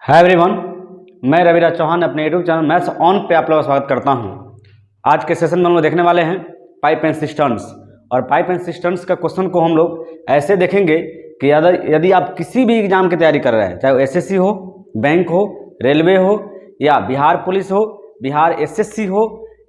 Hi everyone, मैं रविराज चौहान अपने YouTube channel maths on पे आप लोगों का स्वागत करता हूं। आज के सेशन में हम लोग देखने वाले हैं पाइप एंड सिस्टम्स। और पाइप एंड सिस्टम्स का क्वेश्चन को हम लोग ऐसे देखेंगे कि यदि आप किसी भी एग्जाम की तैयारी कर रहे हैं, चाहे वो एसएससी हो, बैंक हो, रेलवे हो, या बिहार पुलिस हो, बिहार एसएससी हो,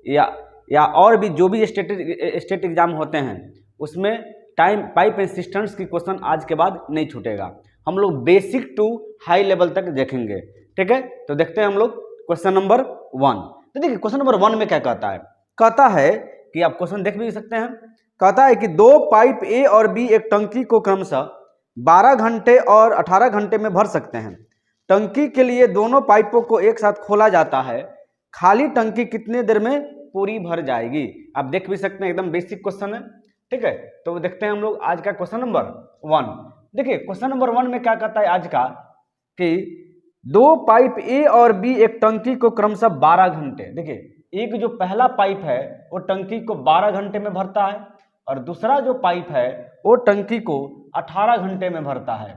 या और भी जो भी स्टेट एग्जाम होते हैं, उसमें पाइप एंड सिस्टम्स की क्वेश्चन आज के बाद नहीं छूटेगा। हम लोग बेसिक टू हाई लेवल तक देखेंगे, ठीक है। तो देखते हैं हम लोग क्वेश्चन नंबर 1। तो देखिए क्वेश्चन नंबर 1 में क्या कहता है कि आप क्वेश्चन देख भी सकते हैं। कहता है कि दो पाइप ए और बी एक टंकी को क्रमशः 12 घंटे और 18 घंटे में भर सकते हैं। टंकी के लिए दोनों पाइपों को एक साथ खोला जाता है। खाली टंकी कितने देर में पूरी भर जाएगी? आप देख भी सकते हैं, एकदम बेसिक क्वेश्चन है, ठीक है। तो देखते हैं हम लोग आज का क्वेश्चन नंबर 1। देखिए क्वेश्चन नंबर 1 में क्या कहता है आज का कि दो पाइप ए और बी एक टंकी को क्रमशः 12 घंटे, देखिए एक जो पहला पाइप है वो टंकी को 12 घंटे में भरता है और दूसरा जो पाइप है वो टंकी को 18 घंटे में भरता है,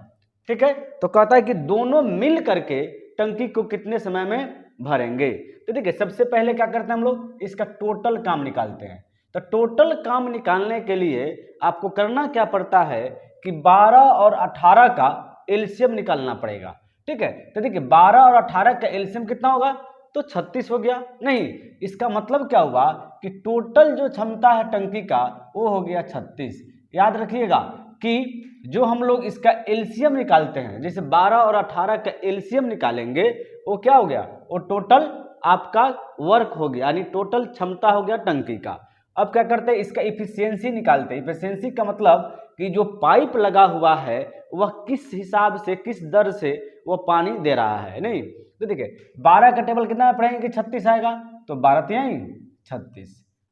ठीक है। तो कहता है कि दोनों मिल करके टंकी को कितने समय में भरेंगे। तो देखिए सबसे पहले क्या करते हैं हम लोग, इसका टोटल काम निकालते हैं। तो टोटल काम निकालने के लिए आपको करना क्या पड़ता है कि 12 और 18 का एलसीएम निकालना पड़ेगा, ठीक है। तो देखिए 12 और 18 का एलसीएम कितना होगा, तो 36 हो गया। नहीं, इसका मतलब क्या हुआ कि टोटल जो क्षमता है टंकी का वो हो गया 36। याद रखिएगा कि जो हम लोग इसका एलसीएम निकालते हैं, जैसे 12 और 18 का एलसीएम निकालेंगे, वो क्या हो गया, वो टोटल आपका वर्क हो गया, यानी टोटल क्षमता हो गया टंकी का। अब क्या करते हैं, इसका इफिशियंसी निकालते हैं। इफिशियंसी का मतलब कि जो पाइप लगा हुआ है वह किस हिसाब से, किस दर से वो पानी दे रहा है। नहीं तो देखिए 12 का टेबल कितना पढ़ेंगे कि 36 आएगा, तो 12 तिहाई 36।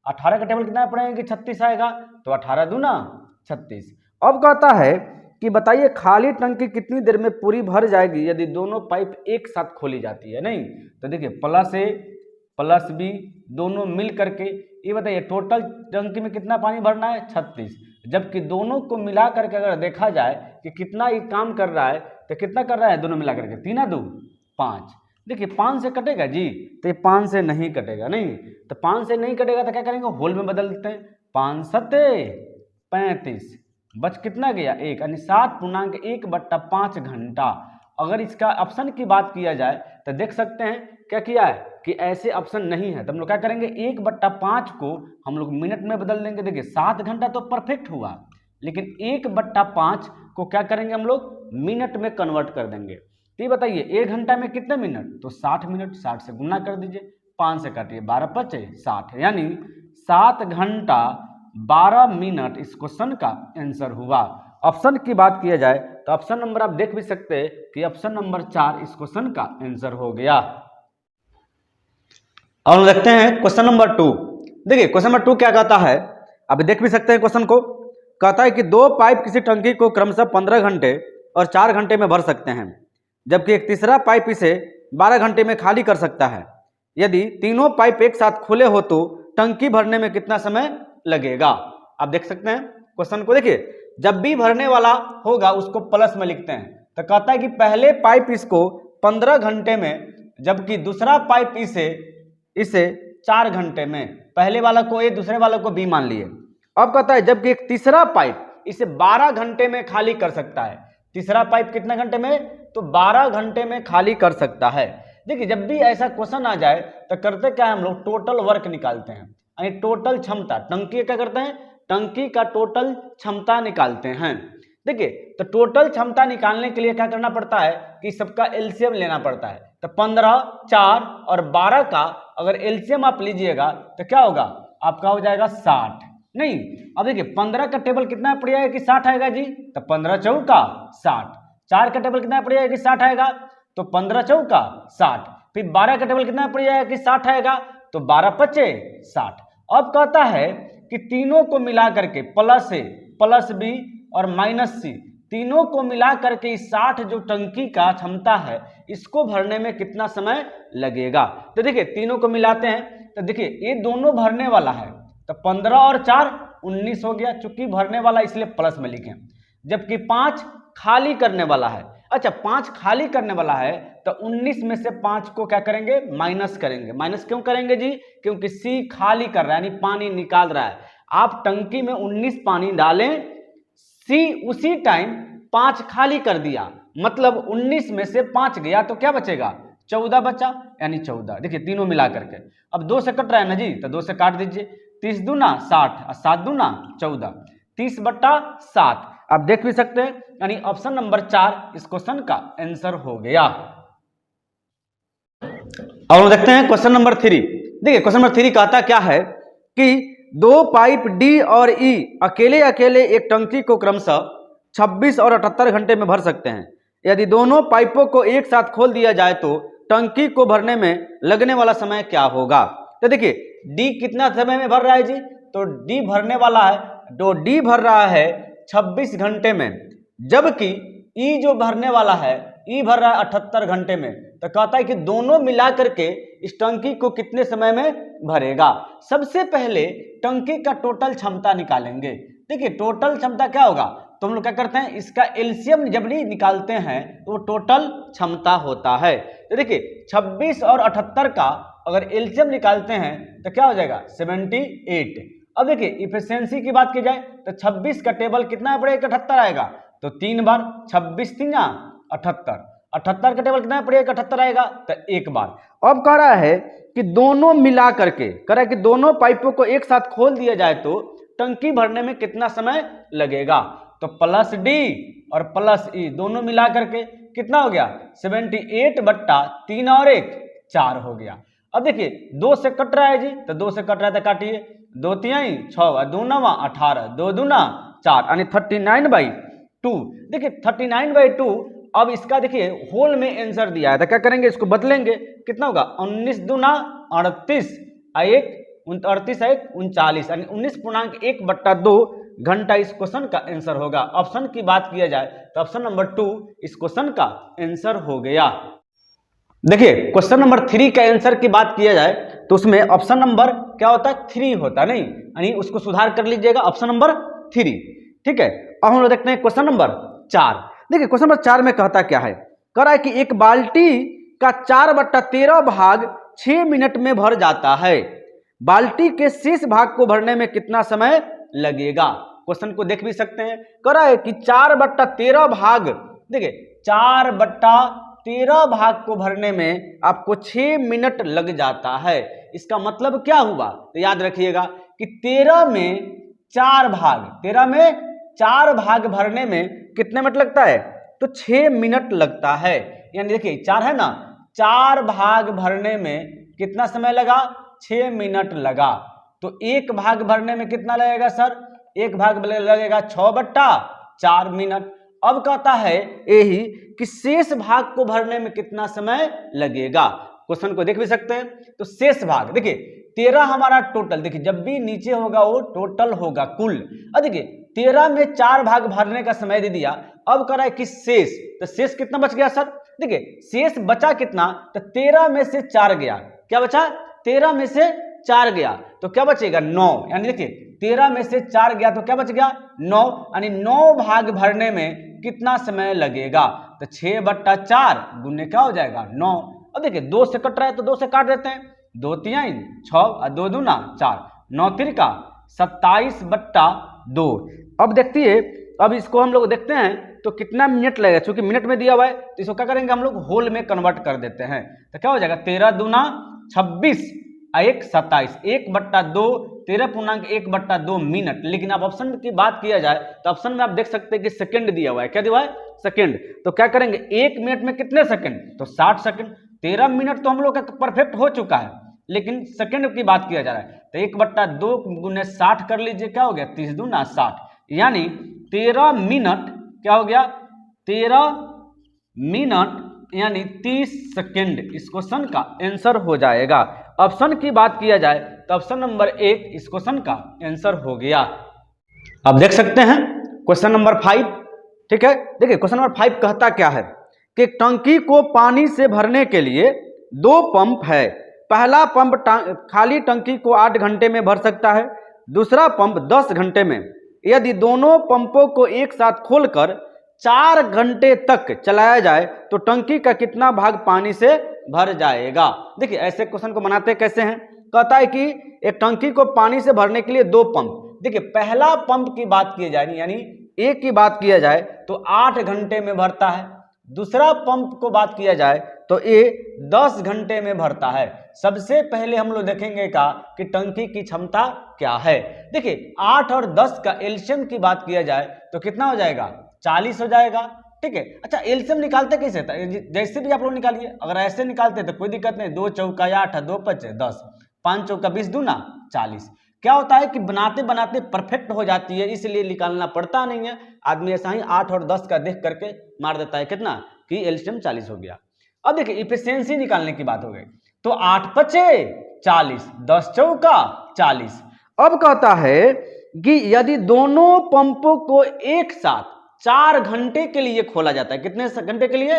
18 का टेबल कितना पढ़ेंगे कि 36 आएगा, तो 18 दूना 36। अब कहता है कि बताइए खाली टंकी कितनी देर में पूरी भर जाएगी यदि दोनों पाइप एक साथ खोली जाती है। नहीं तो देखिए प्लस ए प्लस बी दोनों मिल करके, ये बताइए टोटल टंकी में कितना पानी भरना है, 36। जबकि दोनों को मिला करके अगर देखा जाए कि कितना ये काम कर रहा है, तो कितना कर रहा है दोनों मिला करके, 3 2 5। देखिए 5 से कटेगा जी, तो ये 5 से नहीं कटेगा। नहीं तो 5 से नहीं कटेगा तो क्या करेंगे, होल में बदल देते हैं। 5 7 35, बच कितना गया 1, यानी 7.1/5 घंटा। अगर इसका ऑप्शन की बात किया जाए तो देख सकते हैं क्या किया है कि ऐसे ऑप्शन नहीं है, तो हम लोग क्या करेंगे 1/5 को हम लोग मिनट में बदल देंगे। देखिए 7 घंटा तो परफेक्ट हुआ, लेकिन 1/5 को क्या करेंगे हम लोग मिनट में कन्वर्ट कर देंगे। तो ये बताइए 1 घंटा में कितने मिनट, तो 60 मिनट। 60 से गुना कर दीजिए, 5 से काटिए, 12 5 60, यानी 7 घंटा 12 मिनट इस क्वेश्चन का आंसर हुआ। ऑप्शन की बात किया जाए तो ऑप्शन नंबर आप देख भी सकते हैं कि ऑप्शन नंबर 4 इस क्वेश्चन का आंसर हो गया। अब हम देखते हैं क्वेश्चन नंबर 2। देखिए क्वेश्चन नंबर 2 क्या कहता है, आप देख भी सकते हैं क्वेश्चन को। कहता है कि दो पाइप किसी टंकी को क्रमशः 15 घंटे और 4 घंटे में भर सकते हैं, जबकि एक तीसरा पाइप इसे 12 घंटे में खाली कर सकता है। यदि तीनों पाइप एक साथ खुले हो तो टंकी भरने में कितना समय लगेगा? आप देख सकते हैं क्वेश्चन को। देखिए जब भी भरने वाला होगा उसको प्लस में लिखते हैं। तो कहता है कि पहले पाइप इसको 15 घंटे में, जबकि दूसरा पाइप इसे 4 घंटे में। पहले वाला को ए, दूसरे वाला को बी मान लिए। अब कहता है जबकि एक तीसरा पाइप इसे 12 घंटे में खाली कर सकता है। तीसरा पाइप कितने घंटे में, तो 12 घंटे में खाली कर सकता है। देखिए जब भी ऐसा क्वेश्चन आ जाए तो करते क्या है, हम लोग टोटल वर्क निकालते हैं, यानी टोटल क्षमता। टंकी क्या करते हैं, टंकी का टोटल क्षमता निकालते हैं। देखिए तो टोटल क्षमता निकालने के लिए क्या करना पड़ता है कि सबका एलसीएम लेना पड़ता है। तो 15, 4 और 12 का अगर एलसीएम आप लीजिएगा तो क्या होगा, आपका हो जाएगा 60। नहीं अब देखिए 15 का टेबल कितना पड़ जाएगा कि 60 आएगा जी, तो 15 चौका 60। 4 का टेबल कितना पड़ जाएगा कि 60 आएगा, तो 15 चौका 60। फिर 12 का टेबल कितना पड़ जाएगा कि 60 आएगा, तो 12 5 60। अब कहता है कि तीनों को मिला करके प्लस ए प्लस बी और माइनस सी, तीनों को मिला करके इस 60 जो टंकी का क्षमता है इसको भरने में कितना समय लगेगा। तो देखिए तीनों को मिलाते हैं, तो देखिए ये दोनों भरने वाला है, तो 15 और 4 19 हो गया, चूंकि भरने वाला इसलिए प्लस में लिखें। जबकि 5 खाली करने वाला है, अच्छा 5 खाली करने वाला है तो 19 में से 5 को क्या करेंगे, माइनस करेंगे। माइनस क्यों करेंगे जी, क्योंकि सी खाली कर रहा है यानी पानी निकाल रहा है। आप टंकी में 19 पानी डालें, सी उसी टाइम 5 खाली कर दिया, मतलब 19 में से 5 गया तो क्या बचेगा, 14 बचा, यानी 14। देखिए तीनों मिला करके अब 2 से कट रहा है ना जी, तो 2 से काट दीजिए। 30 दूना 60 और 7 दूना 14, 30/7 आप देख भी सकते हैं, यानी ऑप्शन नंबर 4 इस क्वेश्चन का आंसर हो गया। अब हम देखते हैं क्वेश्चन नंबर 3। देखिए क्वेश्चन नंबर 3 कहता क्या है कि 2 पाइप डी और ई अकेले अकेले एक टंकी को क्रमशः 26 और 78 घंटे में भर सकते हैं। यदि दोनों पाइपों को एक साथ खोल दिया जाए तो टंकी को भरने में लगने वाला समय क्या होगा। तो देखिए डी कितना समय में भर रहा है जी, तो डी भरने वाला है, तो डी भर रहा है 26 घंटे में, जबकि ई जो भरने वाला है ई भर रहा है 78 घंटे में। तो कहता है कि दोनों मिला करके इस टंकी को कितने समय में भरेगा। सबसे पहले टंकी का टोटल क्षमता निकालेंगे। देखिए टोटल क्षमता क्या होगा, तो हम लोग क्या करते हैं, इसका एलसीएम जब नहीं निकालते हैं तो वो टोटल क्षमता होता है। तो देखिए 26 और 78 का अगर एलसीएम निकालते हैं तो क्या हो जाएगा, 78। अब देखिए इफिशियंसी की बात की जाए तो 26 का टेबल कितना पड़ेगा, 78 आएगा, तो 3 बार 26 3 78, 78 का टेबल कितना पड़ेगा, 78 आएगा, तो 1 बार। अब कह रहा है कि दोनों मिला करके, कह रहा है कि दोनों पाइपों को एक साथ खोल दिया जाए तो टंकी भरने में कितना समय लगेगा। तो प्लस डी और प्लस ई दोनों मिला करके कितना हो गया, 78/3 और 1 4 हो गया। अब देखिए 2 से कट रहा है जी, तो 2 से कट रहा है तो काटिए, 2 3 6 और 2 9 18, 2 दूना 4 यानी 39/2। देखिए 39/2। अब इसका देखिए होल में आंसर दिया है तो क्या करेंगे, इसको बदलेंगे, कितना होगा, 19 दूना 38 1 38 1 39 यानी 19.1/2 घंटा इस क्वेश्चन का आंसर होगा। ऑप्शन की बात किया जाए तो ऑप्शन नंबर 2 इस क्वेश्चन का आंसर हो गया। देखिए क्वेश्चन नंबर 3 का आंसर की बात किया जाए तो उसमें ऑप्शन नंबर क्या होता है, 3 होता नहीं, यानी उसको सुधार कर लीजिएगा, ऑप्शन नंबर 3। ठीक है, अब हम लोग देखते हैं क्वेश्चन नंबर 4। देखिए क्वेश्चन नंबर 4 में कहता क्या है, कह रहा है कि एक बाल्टी का 4/13 भाग 6 मिनट में भर जाता है, बाल्टी के शेष भाग को भरने में कितना समय लगेगा। क्वेश्चन को देख भी सकते हैं, कह रहा है कि 4/13 भाग, देखिए 4/13 भाग को भरने में आपको 6 मिनट लग जाता है। इसका मतलब क्या हुआ, तो याद रखिएगा कि 13 में 4 भाग, 13 में 4 भाग भरने में कितने मिनट लगता है, तो 6 मिनट लगता है। यानी देखिए 4 है ना, 4 भाग भरने में कितना समय लगा, 6 मिनट लगा। तो 1 भाग भरने में कितना लगेगा सर, 1 भाग लगेगा 6/4 मिनट। अब कहता है यही कि शेष भाग को भरने में कितना समय लगेगा। क्वेश्चन को देख भी सकते हैं, तो शेष भाग देखिए 13 हमारा टोटल, देखिए जब भी नीचे होगा वो टोटल होगा कुल। अब देखिए 13 में 4 भाग भरने का समय दे दिया। अब कह रहा है कि शेष, तो शेष कितना बच गया सर, देखिए शेष बचा कितना, तो 13 में से 4 गया, क्या बचा, 13 में से 4 गया तो क्या बचेगा, 9। यानी देखिए 13 में से 4 गया तो क्या बच गया, 9, यानी 9 भाग भरने में कितना समय लगेगा, तो 6/4 गुने क्या हो जाएगा, 9। अब देखिए 2 से कट रहा है तो 2 से काट देते हैं, 2 3 6 और 2 दूना 4, 9 3 27/2। अब देखिए, अब इसको हम लोग देखते हैं तो कितना मिनट लगेगा, क्योंकि मिनट में दिया हुआ है तो इसको क्या करेंगे हम लोग होल में कन्वर्ट कर देते हैं। तो क्या हो जाएगा, 13 दूना 26 1 27, 1/2 13.1/2 मिनट। लेकिन अब ऑप्शन की बात किया जाए तो ऑप्शन में आप देख सकते हैं कि सेकंड दिया हुआ है, क्या दिया हुआ है, सेकंड। तो क्या करेंगे, 1 मिनट में कितने सेकंड, तो 60 सेकंड। 13 मिनट तो हम लोग का परफेक्ट हो चुका है, लेकिन सेकंड की बात किया जा रहा है तो 1/2 गुने 60 कर लीजिए, क्या हो गया, 30 दूना 60, यानी 13 मिनट क्या हो गया, 13 मिनट यानी 30 सेकंड इस क्वेश्चन का आंसर हो जाएगा। ऑप्शन की बात किया जाए तो ऑप्शन नंबर 1 इस क्वेश्चन का आंसर हो गया। अब देख सकते हैं क्वेश्चन नंबर 5। ठीक है, देखिए क्वेश्चन नंबर 5 कहता क्या है कि टंकी को पानी से भरने के लिए 2 पंप है। पहला पंप खाली टंकी को 8 घंटे में भर सकता है, दूसरा पंप 10 घंटे में। यदि दोनों पंपों को एक साथ खोलकर 4 घंटे तक चलाया जाए तो टंकी का कितना भाग पानी से भर जाएगा। देखिए ऐसे क्वेश्चन को बनाते कैसे हैं, कहता है कि एक टंकी को पानी से भरने के लिए 2 पंप। देखिए पहला पंप की बात की जाए यानी एक की बात किया जाए तो 8 घंटे में भरता है, दूसरा पंप को बात किया जाए तो ये 10 घंटे में भरता है। सबसे पहले हम लोग देखेंगे कि टंकी की क्षमता क्या है। देखिए 8 और 10 का एलसीएम की बात किया जाए तो कितना हो जाएगा, 40 हो जाएगा। ठीक है, अच्छा एलसीएम निकालते कैसे था, जैसे भी आप लोग निकालिए, अगर ऐसे निकालते तो कोई दिक्कत नहीं, 2 चौका 8 2 5 10, 5 चौका 20 दूना 40। क्या होता है कि बनाते बनाते परफेक्ट हो जाती है, इसलिए निकालना पड़ता नहीं है। आदमी ऐसा ही 8 और 10 का देख करके मार देता है कितना कि एलसीएम 40 हो गया। अब देखिए इफिशियंसी निकालने की बात हो गई तो 8 पचे 40, 10 चौका 40। अब कहता है कि यदि दोनों पंपों को एक साथ 4 घंटे के लिए खोला जाता है, कितने घंटे के लिए,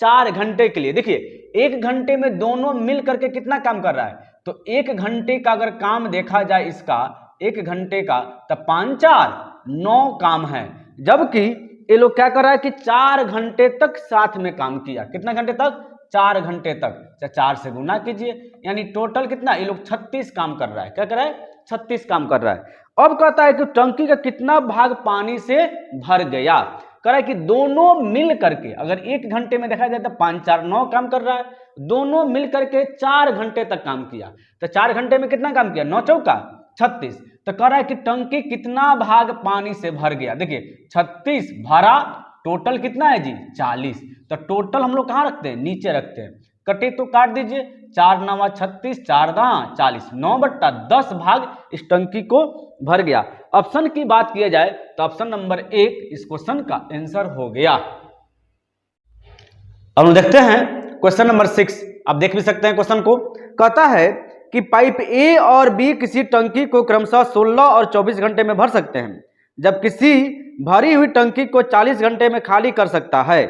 4 घंटे के लिए। देखिए 1 घंटे में दोनों मिल करके कितना काम कर रहा है, तो 1 घंटे का अगर काम देखा जाए इसका 1 घंटे का तब 5 4 9 काम है, जबकि ये लोग क्या कर रहा है कि 4 घंटे तक साथ में काम किया। कितना घंटे तक, 4 घंटे तक। 4 से गुना कीजिए यानी टोटल कितना, ये लोग 36 काम कर रहा है। क्या कर रहा है, 36 काम कर रहा है। अब कहता है कि टंकी का कितना भाग पानी से भर गया। कह रहा है कि दोनों मिल करके, अगर 1 घंटे में देखा जाए तो 5 4 9 काम कर रहा है, दोनों मिल करके 4 घंटे तक काम किया। तो 4 घंटे में कितना काम किया, 9 चौका 36। तो कह रहा है कि टंकी कितना भाग पानी से भर गया। देखिए 36 भरा, टोटल कितना है जी 40। तो टोटल हम लोग कहाँ रखते हैं, नीचे रखते हैं। कटे तो काट दीजिए, 4 9 36, 4 10 40, 9/10 भाग इस टंकी को भर गया। ऑप्शन की बात किया जाए तो ऑप्शन नंबर 1 इस क्वेश्चन का आंसर हो गया। अब हम देखते हैं क्वेश्चन नंबर 6। आप देख भी सकते हैं क्वेश्चन को। कहता है कि पाइप ए और बी किसी टंकी को क्रमशः 16 और 24 घंटे में भर सकते हैं, जब किसी भरी हुई टंकी को 40 घंटे में खाली कर सकता है।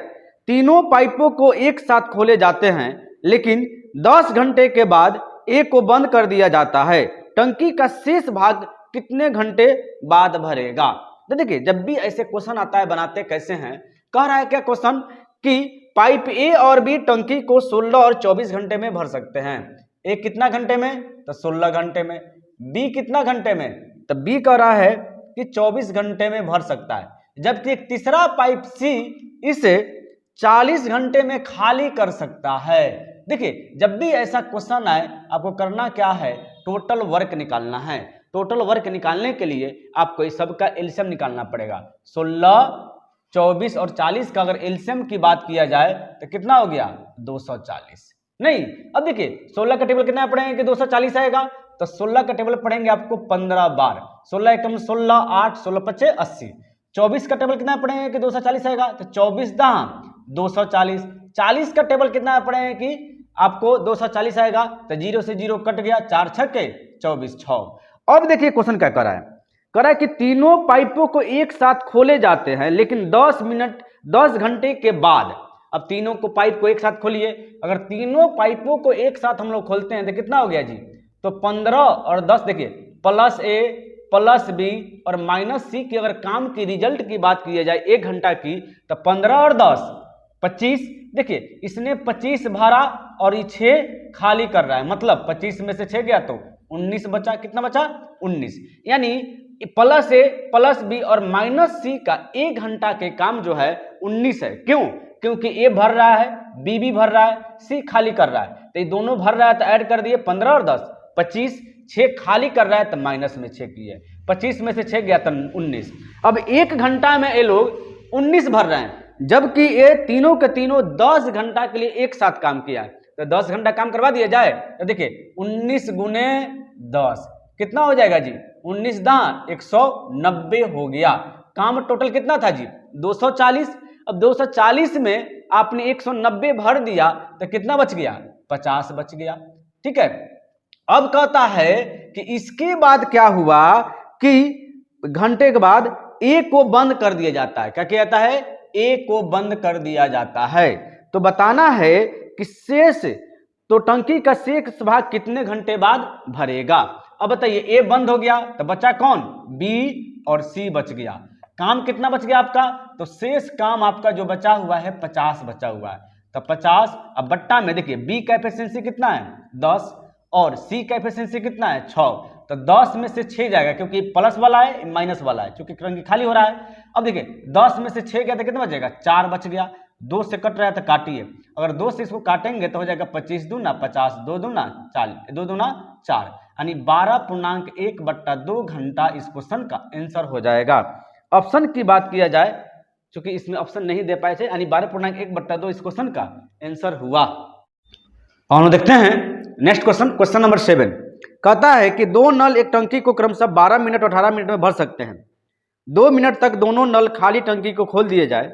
तीनों पाइपों को एक साथ खोले जाते हैं, लेकिन 10 घंटे के बाद ए को बंद कर दिया जाता है। टंकी का शेष भाग कितने घंटे बाद भरेगा। तो देखिए जब भी ऐसे क्वेश्चन आता है बनाते कैसे हैं, कह रहा है क्या क्वेश्चन कि पाइप ए और बी टंकी को 16 और 24 घंटे में भर सकते हैं। ए कितना घंटे में, तो 16 घंटे में। बी कितना घंटे में, तो बी कह रहा है कि 24 घंटे में भर सकता है, जबकि एक तीसरा पाइप सी इसे 40 घंटे में खाली कर सकता है। देखिए जब भी ऐसा क्वेश्चन आए आपको करना क्या है, टोटल वर्क निकालना है। टोटल वर्क निकालने के लिए आपको इस सब का एलसीएम निकालना पड़ेगा। 16 24 और 40 का अगर एलसीएम की बात किया जाए तो कितना हो गया, 240। नहीं, अब देखिए 16 का टेबल कितना पढ़ेंगे कि 240 आएगा, तो 16 का टेबल पढ़ेंगे आपको 15 बार। 16 एकम 16, 8 16 5 80। 24 का टेबल कितना पढ़ेंगे कि 240 आएगा, तो 24 240। 40 का टेबल कितना पढ़ेंगे कि आपको 240 आएगा, तो 0 से 0 कट गया, 4 छक्के 24 6। अब देखिए क्वेश्चन क्या कर रहा है कि तीनों पाइपों को एक साथ खोले जाते हैं, लेकिन 10 घंटे के बाद। अब तीनों को पाइप को एक साथ खोलिए, अगर तीनों पाइपों को एक साथ हम लोग खोलते हैं तो कितना हो गया जी, तो 15 और 10। देखिए प्लस ए प्लस बी और माइनस सी की अगर काम की रिजल्ट की बात की जाए 1 घंटा की, तो 15 और 10 25। देखिए इसने 25 भरा और ये 6 खाली कर रहा है, मतलब 25 में से 6 गया तो 19 बचा। कितना बचा, 19। यानी प्लस ए प्लस बी और माइनस सी का 1 घंटा के काम जो है 19 है। क्यों, क्योंकि ए भर रहा है, बी भी भर रहा है, सी खाली कर रहा है। तो ये दोनों भर रहा है तो ऐड कर दिए 15 और 10 25। 6 खाली कर रहा है तो माइनस में 6 किए, 25 में से 6 गया तो 19। अब 1 घंटा में ये लोग 19 भर रहे हैं, जबकि ये तीनों के तीनों 10 घंटा के लिए एक साथ काम किया है। तो 10 घंटा काम करवा दिया जाए तो देखिए 19 गुने 10 कितना हो जाएगा जी, 19 दां 190 हो गया। काम टोटल कितना था जी, 240। अब 240 में आपने 190 भर दिया तो कितना बच गया, 50 बच गया। ठीक है, अब कहता है कि इसके बाद क्या हुआ कि घंटे के बाद ए को बंद कर दिया जाता है। क्या किया जाता है, ए को बंद कर दिया जाता है। तो बताना है कि शेष, तो टंकी का शेष भाग कितने घंटे बाद भरेगा। अब बताइए ए बंद हो गया तो बचा कौन, बी और सी बच गया। काम कितना बच गया आपका, तो शेष काम आपका जो बचा हुआ है 50 बचा हुआ है। तो 50 अब बट्टा में देखिए बी का एफिशिएंसी कितना है 10 और सी का एफिशिएंसी कितना है 6, तो 10 में से 6 जाएगा क्योंकि प्लस वाला है माइनस वाला है, क्योंकि टंकी खाली हो रहा है। अब देखिए 10 में से 6 गया तो कितना बचेगा 4 बच गया, 2 से कट रहा है तो काटिए, अगर 2 से इसको काटेंगे तो हो जाएगा 25 दूना 50, 2 दूना 40, 2 दूना 4, यानी 12.1/2 घंटा इस क्वेश्चन का आंसर हो जाएगा। ऑप्शन की बात किया जाए क्योंकि इसमें ऑप्शन नहीं दे पाए थे, यानी 12.1/2 इस क्वेश्चन का आंसर हुआ। और हम देखते हैं नेक्स्ट क्वेश्चन, क्वेश्चन नंबर 7 कहता है कि 2 नल एक टंकी को क्रमशः 12 मिनट और 18 मिनट में भर सकते हैं। 2 मिनट तक दोनों नल खाली टंकी को खोल दिए जाए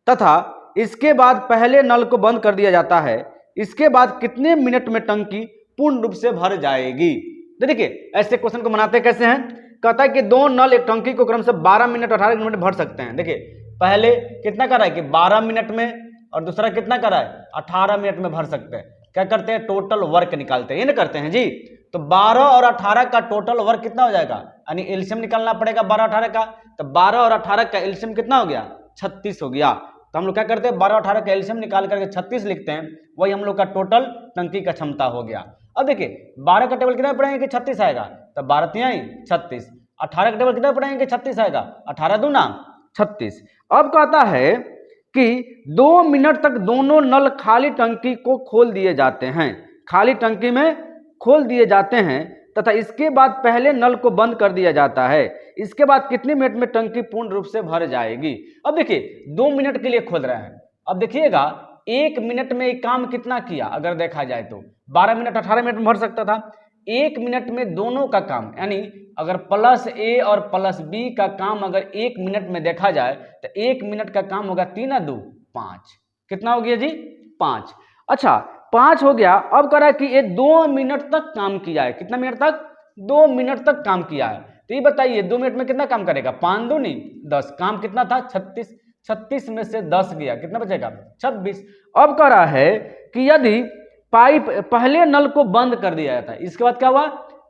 तथा इसके बाद पहले नल को बंद कर दिया जाता है, इसके बाद कितने मिनट में टंकी पूर्ण रूप से भर जाएगी। तो देखिए ऐसे क्वेश्चन को बनाते कैसे हैं, कहता है कि 2 नल एक टंकी को क्रमशः 12 मिनट और 18 मिनट में भर सकते हैं। देखिए पहले कितना कर रहा है कि 12 मिनट में और दूसरा कितना कर रहा है 18 मिनट में भर सकते हैं। क्या करते हैं टोटल वर्क निकालते हैं, ये ना करते हैं जी। तो 12 और 18 का टोटल वर्क कितना हो जाएगा, यानी एलसीएम निकालना पड़ेगा 12 18 का, तो 12 और 18 का एलसीएम कितना हो गया 36 हो गया। तो हम लोग क्या करते हैं 12 18 का एलसीएम निकाल करके 36 लिखते हैं, वही हम लोग का टोटल टंकी का क्षमता हो गया। अब देखिए 12 का टेबल कितना पढ़ेंगे कि 36 आएगा, तो 12 तिहाई 36, 18 का टेबल कितना पढ़ेंगे कि 36 आएगा, 18 दूना 36। अब कहता है कि 2 मिनट तक दोनों नल खाली टंकी को खोल दिए जाते हैं, खाली टंकी में खोल दिए जाते हैं तथा इसके बाद पहले नल को बंद कर दिया जाता है, इसके बाद कितने मिनट में टंकी पूर्ण रूप से भर जाएगी। अब देखिए 2 मिनट के लिए खोल रहे हैं, अब देखिएगा 1 मिनट में एक काम कितना किया, अगर देखा जाए तो 12 मिनट 18 मिनट में भर सकता था, 1 मिनट में दोनों का काम, यानी अगर प्लस ए और प्लस बी का काम अगर 1 मिनट में देखा जाए तो 1 मिनट का काम होगा 3 2 5, कितना हो गया जी 5। अच्छा 5 हो गया। अब कह रहा है कि ये 2 मिनट तक काम किया है, कितना मिनट तक 2 मिनट तक काम किया है। तो ये बताइए 2 मिनट में कितना काम करेगा, 5 2 नहीं 10, काम कितना था 36, 36 में से 10 गया कितना बचेगा 26। अब कह रहा है कि यदि पाइप पहले नल को बंद कर दिया जाता है, इसके बाद क्या हुआ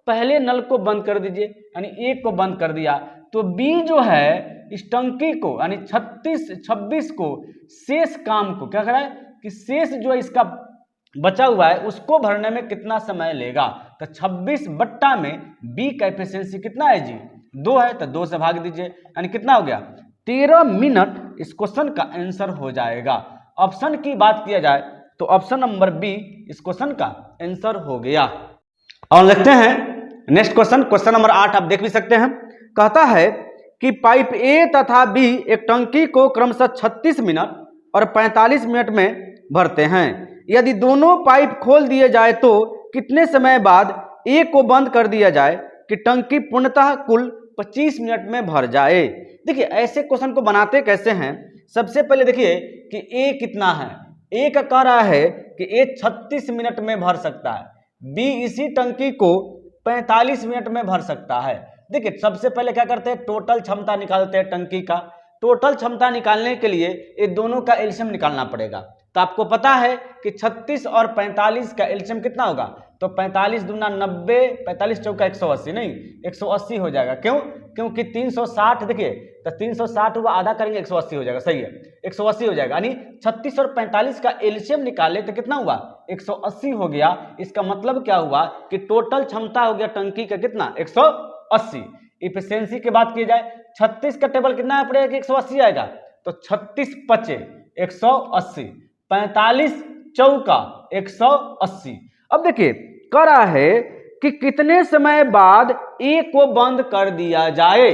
पहले नल को बंद कर दीजिए, यानी एक को बंद कर दिया, तो बी जो है इस टंकी को यानी 26 को शेष काम को क्या कर रहा है कि शेष जो है इसका बचा हुआ है उसको भरने में कितना समय लेगा। तो 26 बट्टा में बी का एफिशिएंसी कितना है जी 2 है, तो 2 से भाग दीजिए, यानी कितना हो गया 13 मिनट इस क्वेश्चन का आंसर हो जाएगा। ऑप्शन की बात किया जाए तो ऑप्शन नंबर बी इस क्वेश्चन का आंसर हो गया। और लिखते हैं नेक्स्ट क्वेश्चन, क्वेश्चन नंबर 8 आप देख भी सकते हैं। कहता है कि पाइप ए तथा बी एक टंकी को क्रमशः 36 मिनट और 45 मिनट में भरते हैं। यदि दोनों पाइप खोल दिए जाए तो कितने समय बाद ए को बंद कर दिया जाए कि टंकी पूर्णतः कुल 25 मिनट में भर जाए। देखिए ऐसे क्वेश्चन को बनाते कैसे हैं, सबसे पहले देखिए कि ए कितना है, ए का कह रहा है कि ए 36 मिनट में भर सकता है, बी इसी टंकी को 45 मिनट में भर सकता है। देखिए सबसे पहले क्या करते हैं टोटल क्षमता निकालते हैं टंकी का, टोटल क्षमता निकालने के लिए ये दोनों का एलसीएम निकालना पड़ेगा। तो आपको पता है कि 36 और 45 का एलसीएम कितना होगा, तो 45 दूना 90, 45 चौका 180, नहीं 180 हो जाएगा। क्यों, क्योंकि 360 देखिए तो 360 हुआ आधा करेंगे 180 हो जाएगा, सही है 180 हो जाएगा, यानी 36 और 45 का एलसीएम निकाले तो कितना हुआ 180 हो गया। इसका मतलब क्या हुआ कि टोटल क्षमता हो गया टंकी का कितना 180। इफिशिएंसी की बात की जाए 36 का टेबल कितना पड़ेगा कि 180 आएगा, तो 36 पचे 180, 45 चौका 180। अब देखिए कह रहा है कि कितने समय बाद ए को बंद कर दिया जाए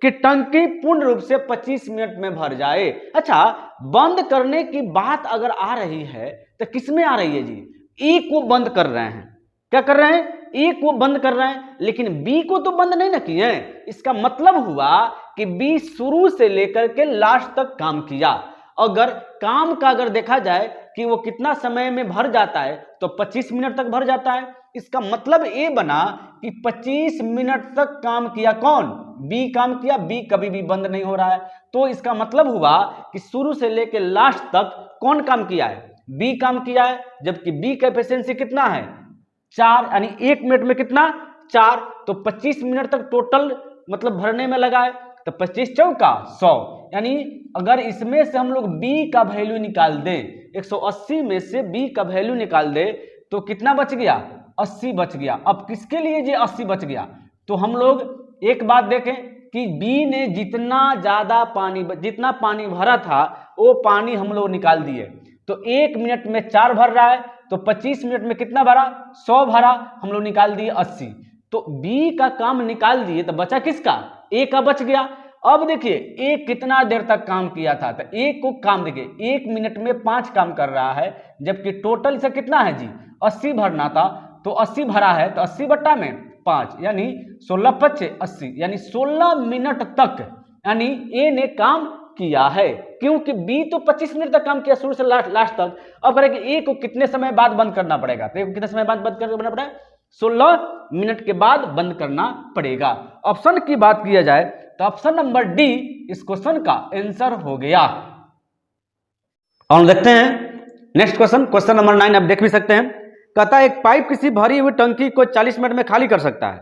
कि टंकी पूर्ण रूप से 25 मिनट में भर जाए। अच्छा बंद करने की बात अगर आ रही है तो किसमें आ रही है जी, ए को बंद कर रहे हैं, क्या कर रहे हैं ए को बंद कर रहे हैं, लेकिन बी को तो बंद नहीं ना किए। इसका मतलब हुआ कि बी शुरू से लेकर के लास्ट तक काम किया। अगर काम का अगर देखा जाए कि वो कितना समय में भर जाता है तो 25 मिनट तक भर जाता है। इसका मतलब ये बना कि 25 मिनट तक काम किया कौन, बी काम किया, बी कभी भी बंद नहीं हो रहा है। तो इसका मतलब हुआ कि शुरू से लेकर लास्ट तक कौन काम किया है, बी काम किया है, जबकि बी का एफिशिएंसी कितना है 4, यानी 1 मिनट में कितना 4, तो 25 मिनट तक टोटल मतलब भरने में लगा है। तो 25 चौका 100, यानी अगर इसमें से हम लोग b का वैल्यू निकाल दें, 180 में से b का वैल्यू निकाल दे तो कितना बच गया, 80 बच गया। अब किसके लिए ये 80 बच गया, तो हम लोग एक बात देखें कि b ने जितना पानी भरा था वो पानी हम लोग निकाल दिए, तो 1 मिनट में 4 भर रहा है, तो 25 मिनट में कितना भरा, 100 भरा, हम लोग निकाल दिए 80। तो b का काम निकाल दिए तो बचा किसका, a का बच गया। अब देखिए a कितना देर तक काम किया था, तो a को काम देखिए 1 मिनट में 5 काम कर रहा है, जबकि टोटल से कितना है जी, 80 भरना था, तो 80 भरा है, तो 80 बट्टा में 5 यानी 16 पच्चे 80, यानी 16 मिनट तक यानी a ने काम किया है, क्योंकि b तो 25 मिनट तक काम किया शुरू से लास्ट तक। अब करें कि a को कितने समय बाद बंद करना पड़ेगा, तो a को कितने समय बाद बंद करना पड़ेगा, 16 मिनट के बाद बंद करना पड़ेगा। ऑप्शन की बात किया जाए तो ऑप्शन नंबर डी इस क्वेश्चन का आंसर हो गया। और देखते हैं नेक्स्ट क्वेश्चन, क्वेश्चन नंबर 9 आप देख भी सकते हैं। कहता है एक पाइप किसी भरी हुई टंकी को 40 मिनट में खाली कर सकता है।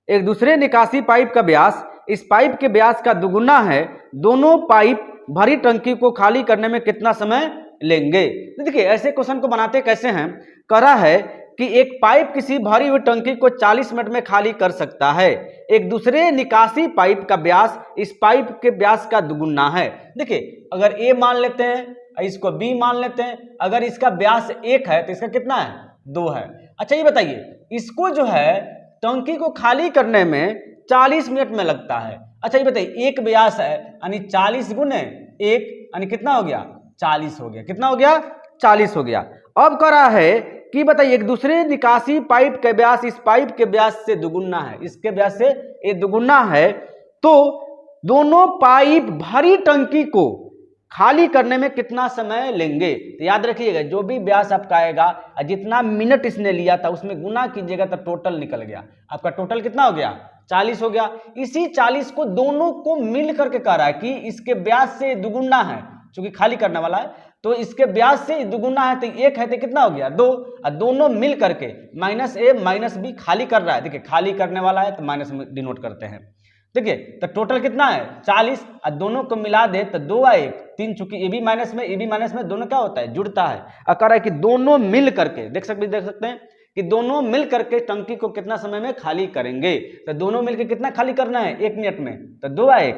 एक दूसरे निकासी पाइप का व्यास इस पाइप के व्यास का दुगुना है। दोनों पाइप भरी टंकी को खाली करने में कितना समय लेंगे। देखिए ऐसे क्वेश्चन को बनाते कैसे हैं, कह रहा है कि एक पाइप किसी भरी हुई टंकी को 40 मिनट में खाली कर सकता है। एक दूसरे निकासी पाइप का व्यास इस पाइप के व्यास का दुगुना है। देखिए अगर ए मान लेते हैं, इसको बी मान लेते हैं, अगर इसका व्यास 1 है तो इसका कितना है, 2 है। अच्छा ये बताइए इसको जो है टंकी को खाली करने में 40 मिनट में लगता है। अच्छा ये बताइए एक व्यास है यानी 40 गुने 1 यानी कितना हो गया, 40 हो गया। कितना हो गया, 40 हो गया। अब कह रहा है कि बताइए एक दूसरे निकासी पाइप के व्यास इस पाइप के व्यास से दुगुना है, इसके व्यास से ये दुगुना है, तो दोनों पाइप भरी टंकी को खाली करने में कितना समय लेंगे। तो याद रखिएगा जो भी व्यास आपका आएगा जितना मिनट इसने लिया था उसमें गुना कीजिएगा तो टोटल निकल गया। आपका टोटल कितना हो गया, 40 हो गया। इसी 40 को दोनों को मिल करके कह रहा है कि इसके व्यास से दुगुना है, क्योंकि खाली करने वाला है तो इसके व्यास से दुगुना है, तो 1 है तो कितना हो गया, 2। और दोनों मिल करके -a -b खाली कर रहा है। देखिए खाली करने वाला है तो माइनस में डिनोट करते हैं। देखिए तो टोटल कितना है 40 और दोनों को मिला दे तो 2 और 1 3, चूंकि ए बी माइनस में दोनों क्या होता है, जुड़ता है। और कह रहा है कि दोनों मिल करके देख सकते हैं कि दोनों मिल करके टंकी को कितना समय में खाली करेंगे। तो दोनों मिलकर कितना खाली करना है 1 मिनट में, तो 2 और 1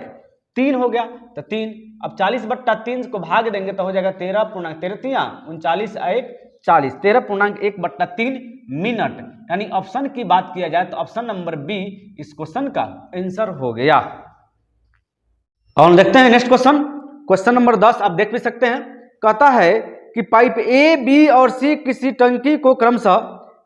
3 हो गया, तो 3। अब 40/3 को भाग देंगे तो हो जाएगा 13.39 40 13.1/3 मिनट। यानी ऑप्शन की बात किया जाए तो ऑप्शन नंबर बी इस क्वेश्चन का आंसर हो गया। और देखते हैं नेक्स्ट क्वेश्चन, क्वेश्चन नंबर 10 आप देख भी सकते हैं। कहता है कि पाइप ए बी और सी किसी टंकी को क्रमशः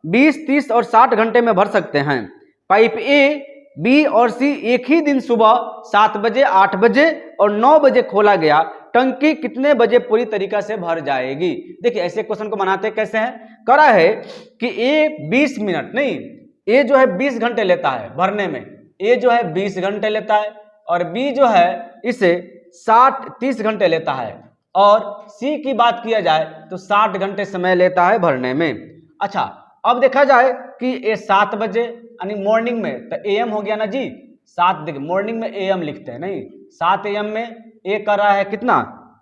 20 30 और 60 घंटे में भर सकते हैं। पाइप ए बी और सी एक ही दिन सुबह 7 बजे 8 बजे और 9 बजे खोला गया, टंकी कितने बजे पूरी तरीका से भर जाएगी। देखिए ऐसे क्वेश्चन को बनाते कैसे हैं, कह रहा है कि ए 20 मिनट नहीं, ए जो है 20 घंटे लेता है भरने में, ए जो है 20 घंटे लेता है और बी जो है इसे 30 घंटे लेता है, और सी की बात किया जाए तो 60 घंटे समय लेता है भरने में। अच्छा अब देखा जाए कि ये 7 बजे यानी मॉर्निंग में, तो एएम हो गया ना जी, 7 देखिए मॉर्निंग में एएम लिखते हैं नहीं, 7 एएम में ए कर रहा है कितना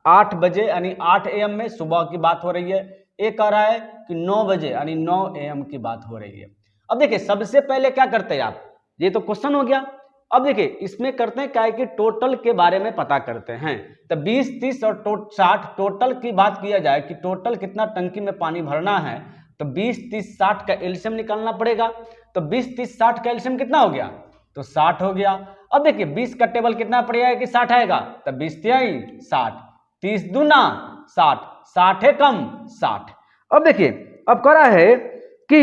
8 बजे यानी 8 एएम में सुबह की बात हो रही है। ए कह रहा है कि 9 बजे यानी 9 एएम की बात हो रही है। अब देखिए सबसे पहले क्या करते हैं आप, ये तो क्वेश्चन हो गया। अब देखिए इसमें करते हैं क्या है कि टोटल के बारे में पता करते हैं। तो 20 30 और 60 टोटल की बात किया जाए कि टोटल कितना टंकी में पानी भरना है, तो 20 30 60 का एलसीएम निकालना पड़ेगा। तो 20 30 60 का एलसीएम कितना हो गया, तो 60 हो गया। अब देखिए 20 का टेबल कितना पड़ेगा कि 60 आएगा, तो 20 तिहाई 60, 30 दूना 60, 60 है कम 60। अब देखिए अब कह रहा है कि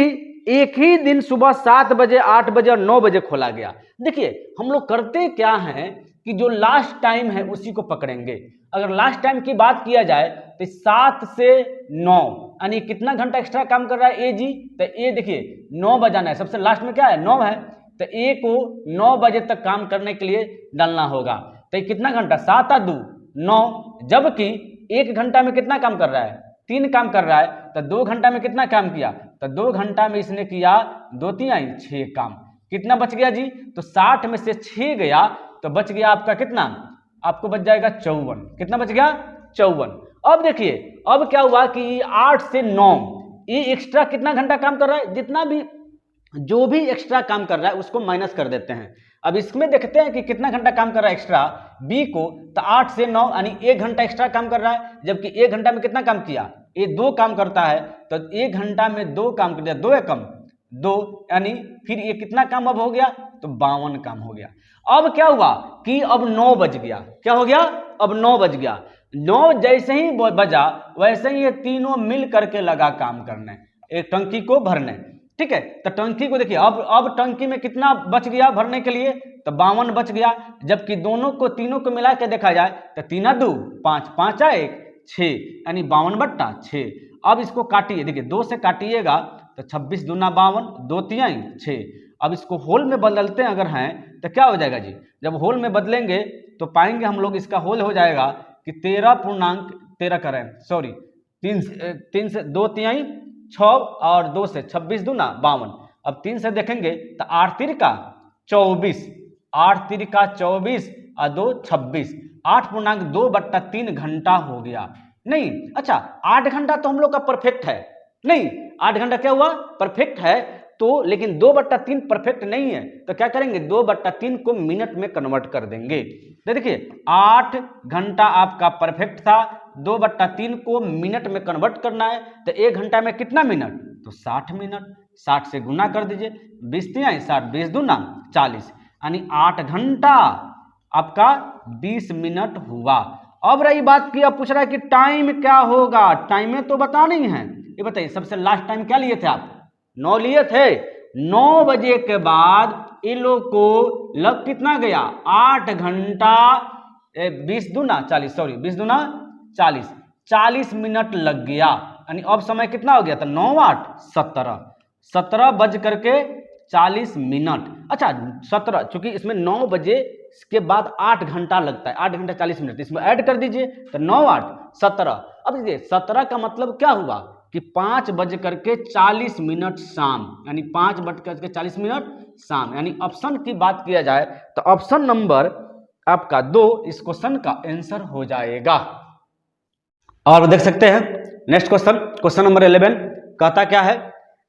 एक ही दिन सुबह 7 बजे 8 बजे और 9 बजे खोला गया। देखिए हम लोग करते क्या हैं कि जो लास्ट टाइम है उसी को पकड़ेंगे। अगर लास्ट टाइम की बात किया जाए तो 7 से 9 यानी कितना घंटा एक्स्ट्रा काम कर रहा है ए जी, तो ए देखिए 9 बजाना है, सबसे लास्ट में क्या है 9 है, तो ए को 9 बजे तक काम करने के लिए डालना होगा। तो कितना घंटा 7 और 2 9, जबकि 1 घंटा में कितना काम कर रहा है 3 काम कर रहा है, तो 2 घंटा में कितना काम किया, तो 2 घंटा में इसने किया 2 तिहाई 6 काम। कितना बच गया जी, तो 60 में से 6 गया तो बच गया आपका कितना, आपको बच जाएगा 54। कितना बच गया, 54। अब देखिए अब क्या हुआ कि 8 से 9 ये एक्स्ट्रा कितना घंटा काम कर रहा है, जितना भी जो भी एक्स्ट्रा काम कर रहा है उसको माइनस कर देते हैं। अब इसमें देखते हैं कि कितना घंटा काम कर रहा है एक्स्ट्रा बी को, तो 8 से 9 यानी 1 घंटा एक्स्ट्रा काम कर रहा है, जबकि 1 घंटा में कितना काम किया, ये 2 काम करता है, तो 1 घंटा में 2 काम कर दिया, 2 एकम 2, यानी फिर ये कितना काम अब हो गया, तो 52 काम हो गया। अब क्या हुआ कि अब 9 बज गया, क्या हो गया, अब 9 बज गया। 9 जैसे ही बजा वैसे ही ये तीनों मिल करके लगा काम करने, एक टंकी को भरने। ठीक है, तो टंकी को देखिए अब टंकी में कितना बच गया भरने के लिए, तो 52 बच गया, जबकि दोनों को तीनों को मिला के देखा जाए तो 3 2 5 5 1 6 यानी 52/6। अब इसको काटिए, देखिए 2 से काटिएगा तो 26 दूना 52, 2 3 6। अब इसको होल में बदलते हैं अगर हैं तो क्या हो जाएगा जी, जब होल में बदलेंगे तो पाएंगे हम लोग इसका होल हो जाएगा कि 13 करें, सॉरी 3 से 2 3 6 और 2 से 26 दूना 52। अब 3 से देखेंगे तो 8 3 का 24, 8 3 का 24 और 2 26, 8.2/3 घंटा हो गया। नहीं अच्छा 8 घंटा तो हम लोग का परफेक्ट है, नहीं 8 घंटा क्या हुआ, परफेक्ट है, तो लेकिन 2/3 परफेक्ट नहीं है, तो क्या करेंगे 2/3 को मिनट में कन्वर्ट कर देंगे। तो देखिए 8 घंटा आपका परफेक्ट था, 2/3 को मिनट में कन्वर्ट करना है, तो 1 घंटा में कितना मिनट, तो 60 मिनट, 60 से गुना कर दीजिए, 20 3 60, 20 दूना 40, यानी 8 घंटा आपका 20 मिनट हुआ। अब रही बात की, अब पूछ रहा है कि टाइम क्या होगा, टाइम में तो बता नहीं है, ये बताइए सबसे लास्ट टाइम क्या लिए थे आप, 9 लिए थे। 9 बजे के बाद इन लोग को लग कितना गया, 8 घंटा 20 दूना 40, सॉरी 20 दूना 40, 40 मिनट लग गया, यानी अब समय कितना हो गया था, 9 8 17, 17 बज करके 40 मिनट। अच्छा 17, चूंकि इसमें 9 बजे के बाद 8 घंटा लगता है, 8 घंटा 40 मिनट, इसमें ऐड कर दीजिए तो 9 8 17। अब देखिए 17 का मतलब क्या हुआ कि 5 बज करके 40 मिनट शाम, यानी 5 बज करके 40 मिनट शाम, यानी ऑप्शन की बात किया जाए तो ऑप्शन नंबर आपका 2 इस क्वेश्चन का आंसर हो जाएगा। और देख सकते हैं नेक्स्ट क्वेश्चन, क्वेश्चन नंबर 11 कहता क्या है,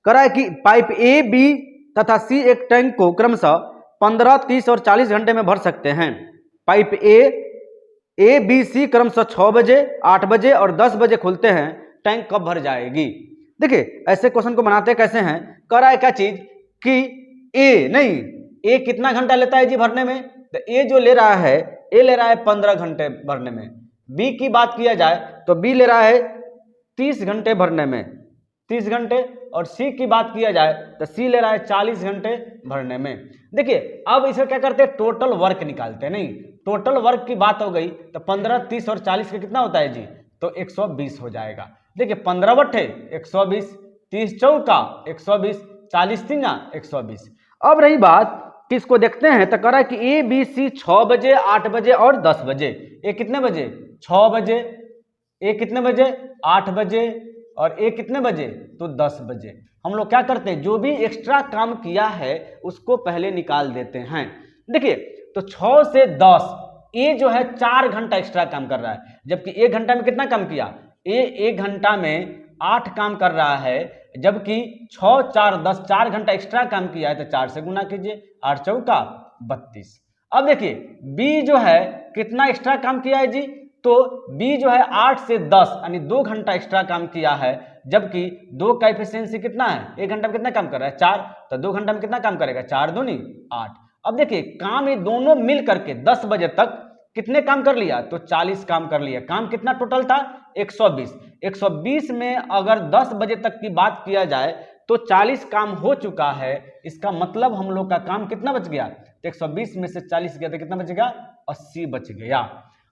कह रहा है कि पाइप ए बी तथा सी एक टैंक को क्रमशः 15 30 और 40 घंटे में भर सकते हैं। पाइप ए बी सी क्रमशः 6 बजे 8 बजे और 10 बजे खुलते हैं, टैंक कब भर जाएगी। देखिए ऐसे क्वेश्चन को बनाते कैसे हैं, कह रहा है क्या चीज कि ए कितना घंटा लेता है जी भरने में, तो ए जो ले रहा है, ए ले रहा है 15 घंटे भरने में। बी की बात किया जाए तो बी ले रहा है 30 घंटे भरने में, 30 घंटे, और सी की बात किया जाए तो सी ले रहा है 40 घंटे भरने में। देखिए अब इसे क्या करते हैं, टोटल वर्क निकालते हैं, नहीं टोटल वर्क की बात हो गई तो 15 30 और 40 का कितना होता है जी, तो 120 हो जाएगा। देखिए 15 बट्ठे 120, 30 चौका 120, 40 तीना 120। अब रही बात कि इसको देखते हैं तो कह रहा है कि ए बी सी 6 बजे 8 बजे और 10 बजे, ए कितने बजे 6 बजे, ए कितने बजे 8 बजे और ए कितने बजे, तो 10 बजे। हम लोग क्या करते हैं, जो भी एक्स्ट्रा काम किया है उसको पहले निकाल देते हैं। देखिए तो 6 से 10 ए जो है 4 घंटा एक्स्ट्रा काम कर रहा है, जबकि 1 घंटा में कितना काम किया, ए 1 घंटा में 8 काम कर रहा है, जबकि 6 4 10 4 घंटा एक्स्ट्रा काम किया है, तो 4 से गुना कीजिए, 8 चौका 32। अब देखिए बी जो है कितना एक्स्ट्रा काम किया है जी, तो बी जो है 8 से 10 यानी 2 घंटा एक्स्ट्रा काम किया है, जबकि 2 का एफिशिएंसी कितना है, 1 घंटा में कितना काम कर रहा है 4, तो 2 घंटा में कितना काम करेगा, 4 दूनी 8। अब देखिए काम ये दोनों मिल करके 10 बजे तक कितने काम कर लिया, तो 40 काम कर लिया। काम कितना टोटल था 120, 120 में अगर 10 बजे तक की बात किया जाए तो 40 काम हो चुका है, इसका मतलब हम लोग का काम कितना बच गया, तो 120 में से 40 गया तो कितना बचेगा, 80 बच गया।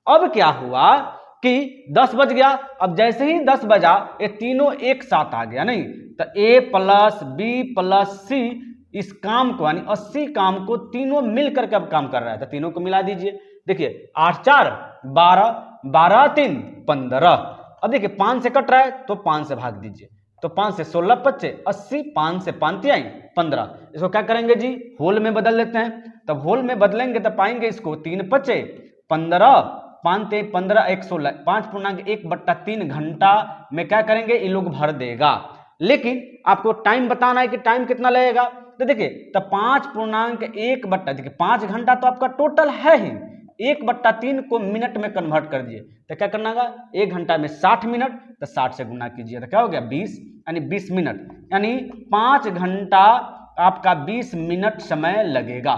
अब क्या हुआ कि 10 बज गया, अब जैसे ही 10 बजा ये तीनों एक साथ आ गया, नहीं तो ए प्लस बी प्लस सी इस काम को यानी 80 काम को तीनों मिलकर के अब काम कर रहा है, तो तीनों को मिला दीजिए। देखिए 8 4 12, 12 3 15। अब देखिए 5 से कट रहा है तो 5 से भाग दीजिए, तो 5 से 16 पच्चे 80, 5 से 5 आई 15। इसको क्या करेंगे जी, होल में बदल लेते हैं। तब होल में बदलेंगे तो पाएंगे इसको 3 पच्चे 15, 5 ते 15 1 16, 5.1/3 घंटा में क्या करेंगे, ये लोग भर देगा। लेकिन आपको टाइम बताना है कि टाइम कितना लगेगा। तो देखिए, तो 5.1 देखिए 5 घंटा तो आपका टोटल है ही, 1/3 को मिनट में कन्वर्ट कर दिए तो क्या करना होगा, 1 घंटा में 60 मिनट, तो 60 से गुना कीजिए तो क्या हो गया 20, यानी 20 मिनट, यानी 5 घंटा आपका 20 मिनट समय लगेगा।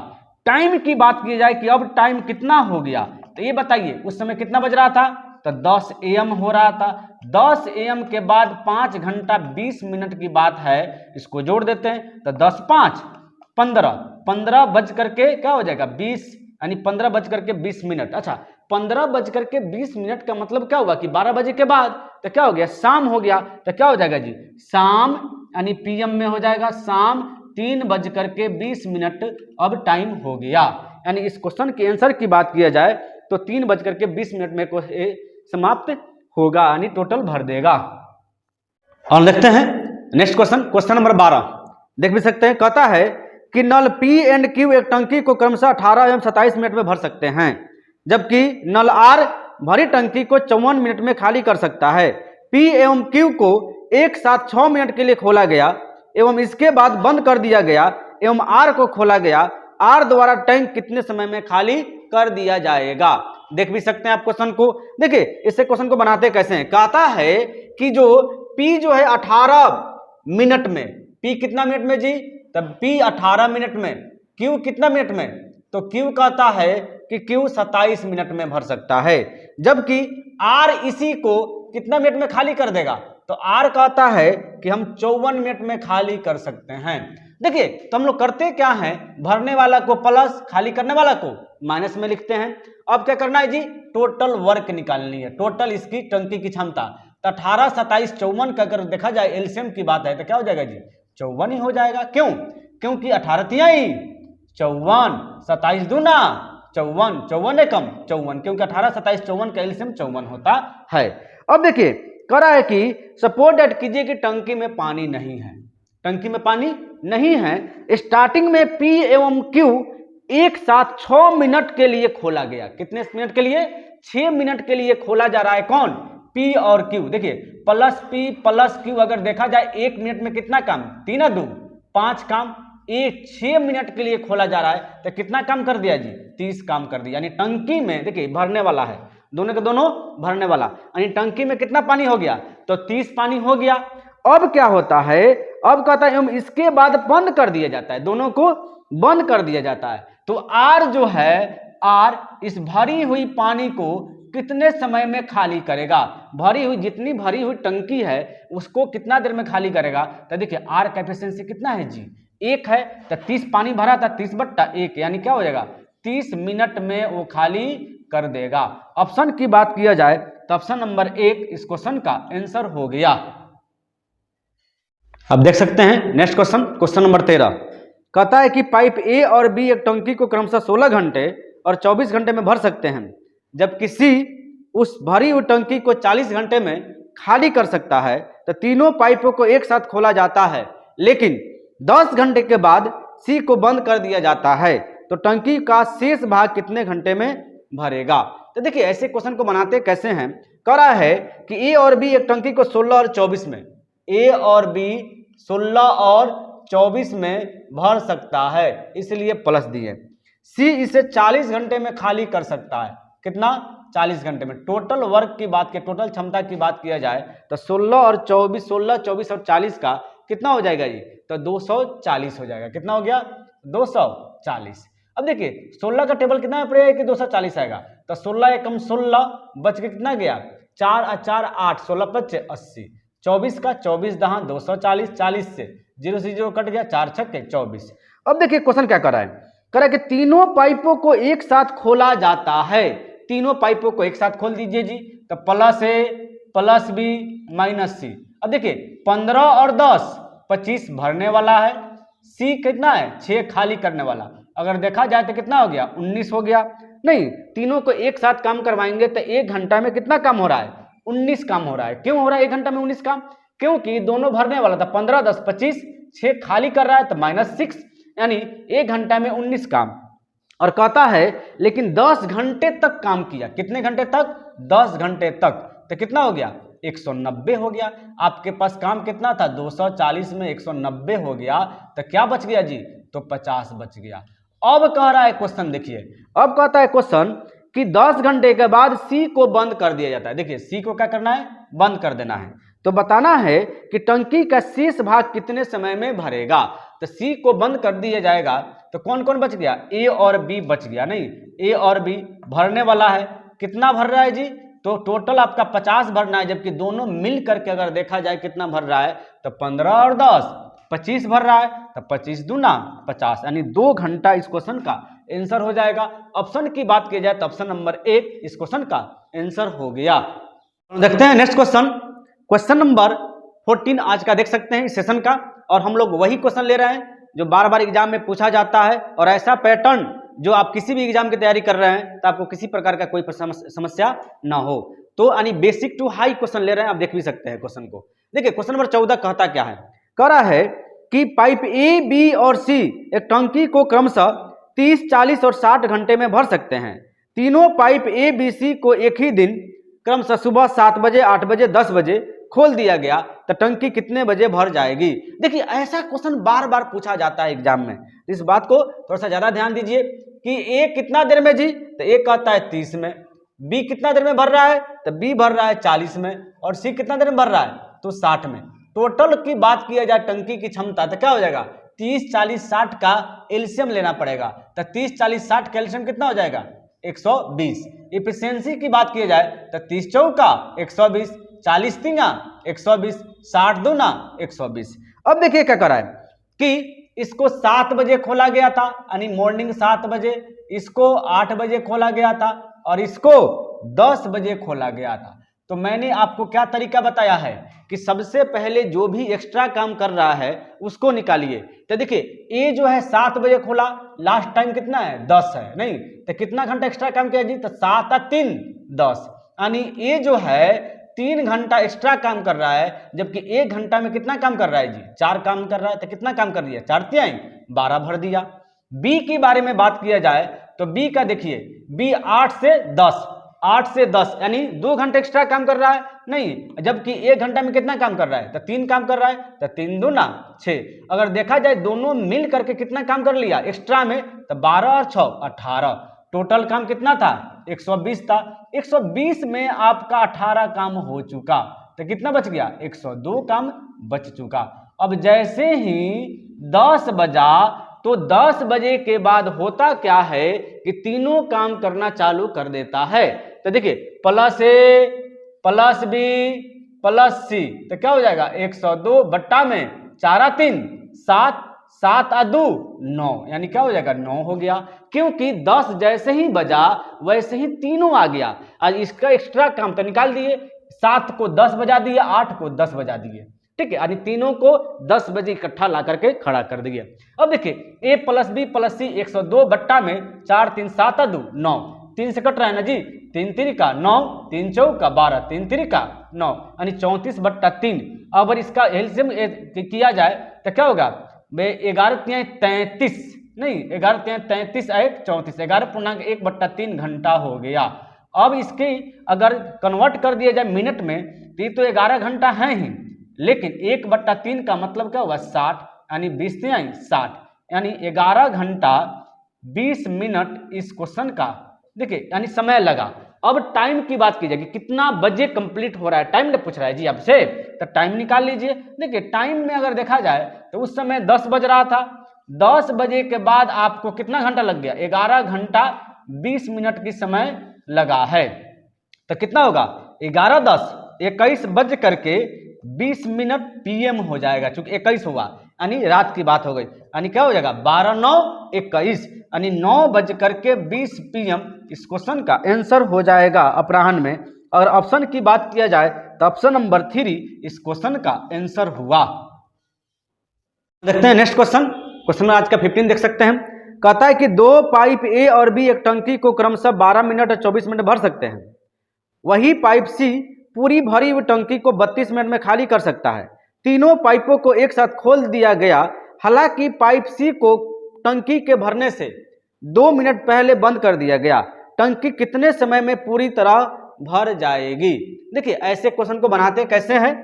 टाइम की बात की जाए कि अब टाइम कितना हो गया, तो ये बताइए उस समय कितना बज रहा था, तो 10 AM हो रहा था। 10 AM के बाद 5 घंटा 20 मिनट की बात है, इसको जोड़ देते हैं तो 10 5 15, 15 बज करके क्या हो जाएगा 20, यानी 15 बज करके 20 मिनट। अच्छा, 15 बज करके 20 मिनट का मतलब क्या होगा कि 12 बजे के बाद तो क्या हो गया, शाम हो गया। तो क्या हो जाएगा जी, शाम यानी PM में हो जाएगा, शाम 3 बज करके 20 मिनट अब टाइम हो गया। यानी इस क्वेश्चन के आंसर की बात किया जाए तो 3 बज करके 20 मिनट में समाप्त होगा, यानी टोटल भर देगा। और लिखते हैं नेक्स्ट क्वेश्चन, क्वेश्चन नंबर 12 देख भी सकते हैं। कहता है कि नल P एंड Q एक टंकी को क्रमशः 18 एवं 27 मिनट में भर सकते हैं, जबकि नल R भरी टंकी को 54 मिनट में खाली कर सकता है। P एवं Q को एक साथ 6 मिनट के लिए खोला गया एवं इसके बाद बंद कर दिया गया एवं R को खोला गया। R द्वारा टैंक कितने समय में खाली कर दिया जाएगा। देख भी सकते हैं आप क्वेश्चन को। देखिए इससे क्वेश्चन को बनाते कैसे हैं। कहता है कि जो P जो है 18 मिनट में, P कितना मिनट में जी, तब P 18 मिनट में, Q कितना मिनट में, तो Q कहता है कि Q 27 मिनट में भर सकता है, जबकि R इसी को कितना मिनट में खाली कर देगा, तो R कहता है कि हम 54 मिनट में खाली कर सकते हैं। देखिए तो हम लोग करते क्या हैं, भरने वाला को प्लस, खाली करने वाला को माइनस में लिखते हैं। अब क्या करना है जी, टोटल वर्क निकालनी है, टोटल इसकी टंकी की क्षमता। तो 18 27 54 का अगर देखा जाए एलसीएम की बात है तो क्या हो जाएगा जी, 54 ही हो जाएगा। क्यों, क्योंकि 18 तिहाई 54, 27 दूना 54, 54 है कम 54, क्योंकि 18 27 54 का एलसीएम 54 होता है। अब देखिए करा है कि सपोज दैट कीजिए कि टंकी में पानी नहीं है, टंकी में पानी नहीं है, स्टार्टिंग में P एवं Q एक साथ 6 मिनट के लिए खोला गया। कितने मिनट के लिए, 6 मिनट के लिए खोला जा रहा है। कौन, P और Q। देखिए प्लस P प्लस Q अगर देखा जाए 1 मिनट में कितना काम, 3 2 5 काम, एक 6 मिनट के लिए खोला जा रहा है तो कितना काम कर दिया जी, 30 काम कर दिया। यानी टंकी में देखिए भरने वाला है, दोनों के दोनों भरने वाला, यानी टंकी में कितना पानी हो गया, तो 30 पानी हो गया। अब क्या होता है, अब कहता है इसके बाद बंद कर दिया जाता है, दोनों को बंद कर दिया जाता है। तो R जो है, R इस भरी हुई पानी को कितने समय में खाली करेगा, भरी हुई जितनी भरी हुई टंकी है उसको कितना देर में खाली करेगा। तो देखिए R का एफिशिएंसी कितना है जी, 1 है, तो 30 पानी भरा था, 30/1 यानी क्या हो जाएगा 30 मिनट में वो खाली कर देगा। ऑप्शन की बात किया जाए तो ऑप्शन नंबर 1 इस क्वेश्चन का आंसर हो गया। अब देख सकते हैं नेक्स्ट क्वेश्चन, क्वेश्चन नंबर 13 कहता है कि पाइप A और B एक टंकी को क्रमशः 16 घंटे और 24 घंटे में भर सकते हैं, जबकि C उस भरी हुई टंकी को 40 घंटे में खाली कर सकता है। तो तीनों पाइपों को एक साथ खोला जाता है, लेकिन 10 घंटे के बाद C को बंद कर दिया जाता है, तो टंकी का शेष भाग कितने घंटे में भरेगा। तो देखिए ऐसे क्वेश्चन को बनाते कैसे हैं। करा है कि A और B एक टंकी को 16 और 24 में, A और B 16 और 24 में भर सकता है, इसलिए प्लस दिए। C इसे 40 घंटे में खाली कर सकता है, कितना 40 घंटे में। टोटल वर्क की बात, के टोटल क्षमता की बात किया जाए तो 16 और 24, 16 24 और 40 का कितना हो जाएगा जी, तो 240 हो जाएगा। कितना हो गया 240। अब देखिए 16 का टेबल कितना पड़ेगा कि 240 आएगा, तो 16 एकम 16 बच के कितना गया 4 और 4 8, 16 5 80, 24 का 24 दहां 240, 40 से 0 से 0 कट गया, 4 छक्के 24। अब देखिए क्वेश्चन क्या कर रहा है, कह रहा है कि तीनों पाइपों को एक साथ खोला जाता है, तीनों पाइपों को एक साथ खोल दीजिए जी, तो plus A plus B minus C। अब देखिए 15 और 10 25 भरने वाला है, C कितना है 6 खाली करने वाला। अगर देखा जाए तो कितना हो गया 19 हो गया। नहीं, तीनों को एक साथ काम करवाएंगे तो 1 घंटा में कितना काम हो रहा है 19 काम हो रहा है। क्यों हो रहा है 1 घंटा में 19 काम, क्योंकि दोनों भरने वाला था। 15 10 25, 6 खाली कर रहा है तो -6, यानी 1 घंटा में 19 काम। और कहता है लेकिन 10 घंटे तक काम किया। कितने घंटे तक? 10 घंटे तक। तो कितना हो गया? 190 हो गया। आपके पास काम कितना था? 240 में 190 हो गया, तो क्या बच गया जी? तो 50 बच गया। अब कह रहा है क्वेश्चन, देखिए अब कहता है क्वेश्चन कि 10 घंटे के बाद सी को बंद कर दिया जाता है। देखिए सी को क्या करना है? बंद कर देना है। तो बताना है कि टंकी का शेष भाग कितने समय में भरेगा। तो सी को बंद कर दिया जाएगा तो कौन कौन बच गया? ए और बी बच गया। नहीं, ए और बी भरने वाला है। कितना भर रहा है जी? तो टोटल आपका 50 भरना है, जबकि दोनों मिल करके अगर देखा जाए कितना भर रहा है तो 15 और 10 25 भर रहा है, तो 25 दूना 50, यानी 2 घंटा इस क्वेश्चन का आंसर हो जाएगा। ऑप्शन की बात की जाए तो ऑप्शन नंबर 1 इस क्वेश्चन का आंसर हो गया। देखते हैं नेक्स्ट क्वेश्चन, क्वेश्चन नंबर 14 आज का देख सकते हैं इस सेशन का। और हम लोग वही क्वेश्चन ले रहे हैं जो बार बार एग्जाम में पूछा जाता है, और ऐसा पैटर्न जो आप किसी भी एग्जाम की तैयारी कर रहे हैं तो आपको किसी प्रकार का कोई समस्या ना हो। तो यानी बेसिक टू हाई क्वेश्चन ले रहे हैं, आप देख भी सकते हैं क्वेश्चन को। देखिए क्वेश्चन नंबर 14 कहता क्या है? कह रहा है कि पाइप ए, बी और सी एक टंकी को क्रमशः 30, 40 और 60 घंटे में भर सकते हैं। तीनों पाइप ए, बी, सी को एक ही दिन क्रमशः सुबह 7 बजे, 8 बजे, 10 बजे खोल दिया गया तो टंकी कितने बजे भर जाएगी? देखिए ऐसा क्वेश्चन बार बार पूछा जाता है एग्जाम में, इस बात को थोड़ा सा ज्यादा ध्यान दीजिए कि ए कितना देर में जी? तो ए कहता है 30 में। बी कितना देर में भर रहा है? तो बी भर रहा है 40 में। और सी कितना देर में भर रहा है? तो 60 में। टोटल की बात किया जाए टंकी की क्षमता तो क्या हो जाएगा? 30, 40, 60 का एलसीएम लेना पड़ेगा। तो 30, 40, 60 का एलसीएम कितना हो जाएगा? 120। इफिशियंसी की बात की जाए तो 30 चौका 120, 40 तीना 120, 60 दूना 120। अब देखिए क्या कर रहा है कि इसको 7 बजे खोला गया था, यानी मॉर्निंग 7 बजे, इसको 8 बजे खोला गया था और इसको 10 बजे खोला गया था। तो मैंने आपको क्या तरीका बताया है कि सबसे पहले जो भी एक्स्ट्रा काम कर रहा है उसको निकालिए। तो देखिए ए जो है 7 बजे खोला, लास्ट टाइम कितना है? 10 है। नहीं तो कितना घंटा एक्स्ट्रा काम किया जी? तो 7 और 3 10, यानी ए जो है 3 घंटा एक्स्ट्रा काम कर रहा है, जबकि 1 घंटा में कितना काम कर रहा है जी? 4 काम कर रहा है। तो कितना काम कर दिया? 4 तिहाई 12 भर दिया। बी के बारे में बात किया जाए तो बी का देखिए, बी 8 से 10 यानी 2 घंटे एक्स्ट्रा काम कर रहा है। नहीं, जबकि 1 घंटा में कितना काम कर रहा है? तो 3 काम कर रहा है। तो 3 दूना 6। अगर देखा जाए दोनों मिल करके कितना काम कर लिया एक्स्ट्रा में? तो 12 और 6 18। टोटल काम कितना था? 120 था। 120 में आपका 18 काम हो चुका, तो कितना बच गया? 102 काम बच चुका। अब जैसे ही 10 बजा तो 10 बजे के बाद होता क्या है कि तीनों काम करना चालू कर देता है। तो देखिए प्लस ए प्लस बी प्लस सी, तो क्या हो जाएगा? 102 बट्टा में 4 3 7, 7 और 2 9, यानी क्या हो जाएगा? 9 हो गया। क्योंकि 10 जैसे ही बजा वैसे ही तीनों आ गया। आज इसका एक्स्ट्रा काम तो निकाल दिए, 7 को 10 बजा दिए, 8 को 10 बजा दिए। ठीक है, यानी तीनों को 10 बजे इकट्ठा ला करके खड़ा कर दिए। अब देखिए ए प्लस बी प्लस सी 102 बट्टा में 4 3 7 और 2 9, 3 से कट रहा है ना जी? 3 3 का 9, 3 चौका 12, 3 3 का 9, यानी 34 बट्टा 3। अगर इसका एलसीएम किया जाए तो क्या होगा? 11 तिहाई 33, नहीं 11 तिहाई 33 1 34, 11.1 बट्टा 3 घंटा हो गया। अब इसके अगर कन्वर्ट कर दिया जाए मिनट में तो ये तो 11 घंटा है ही, लेकिन 1 बट्टा 3 का मतलब क्या होगा? 60, यानी 20 तिहाई 60, यानी 11 घंटा 20 मिनट इस क्वेश्चन का देखिए यानी समय लगा। अब टाइम की बात की जाएगी, कितना बजे कंप्लीट हो रहा है, टाइम ने पूछ रहा है जी आपसे, तो टाइम निकाल लीजिए। देखिए टाइम में अगर देखा जाए तो उस समय 10 बज रहा था, 10 बजे के बाद आपको कितना घंटा लग गया? 11 घंटा 20 मिनट की समय लगा है। तो कितना होगा? 11 10 21 बज करके 20 मिनट पीएम हो जाएगा, चूंकि 21 हुआ यानी रात की बात हो गई, यानी क्या हो जाएगा? 12 9 21, यानी 9 बज करके 20 पीएम इस क्वेश्चन का आंसर हो जाएगा अपराह्न में। अगर ऑप्शन की बात किया जाए तो ऑप्शन नंबर 3 इस क्वेश्चन का आंसर हुआ। देखते हैं नेक्स्ट क्वेश्चन, क्वेश्चन में आज का 15 देख सकते हैं। कहता है कि 2 पाइप ए और बी एक टंकी को क्रमशः 12 मिनट और 24 मिनट भर सकते हैं। वही पाइप सी पूरी भरी हुई टंकी को 32 मिनट में खाली कर सकता है। तीनों पाइपों को एक साथ खोल दिया गया, हालांकि पाइप सी को टंकी के भरने से 2 मिनट पहले बंद कर दिया गया। टंकी कितने समय में पूरी तरह भर जाएगी? देखिए ऐसे क्वेश्चन को बनाते कैसे हैं,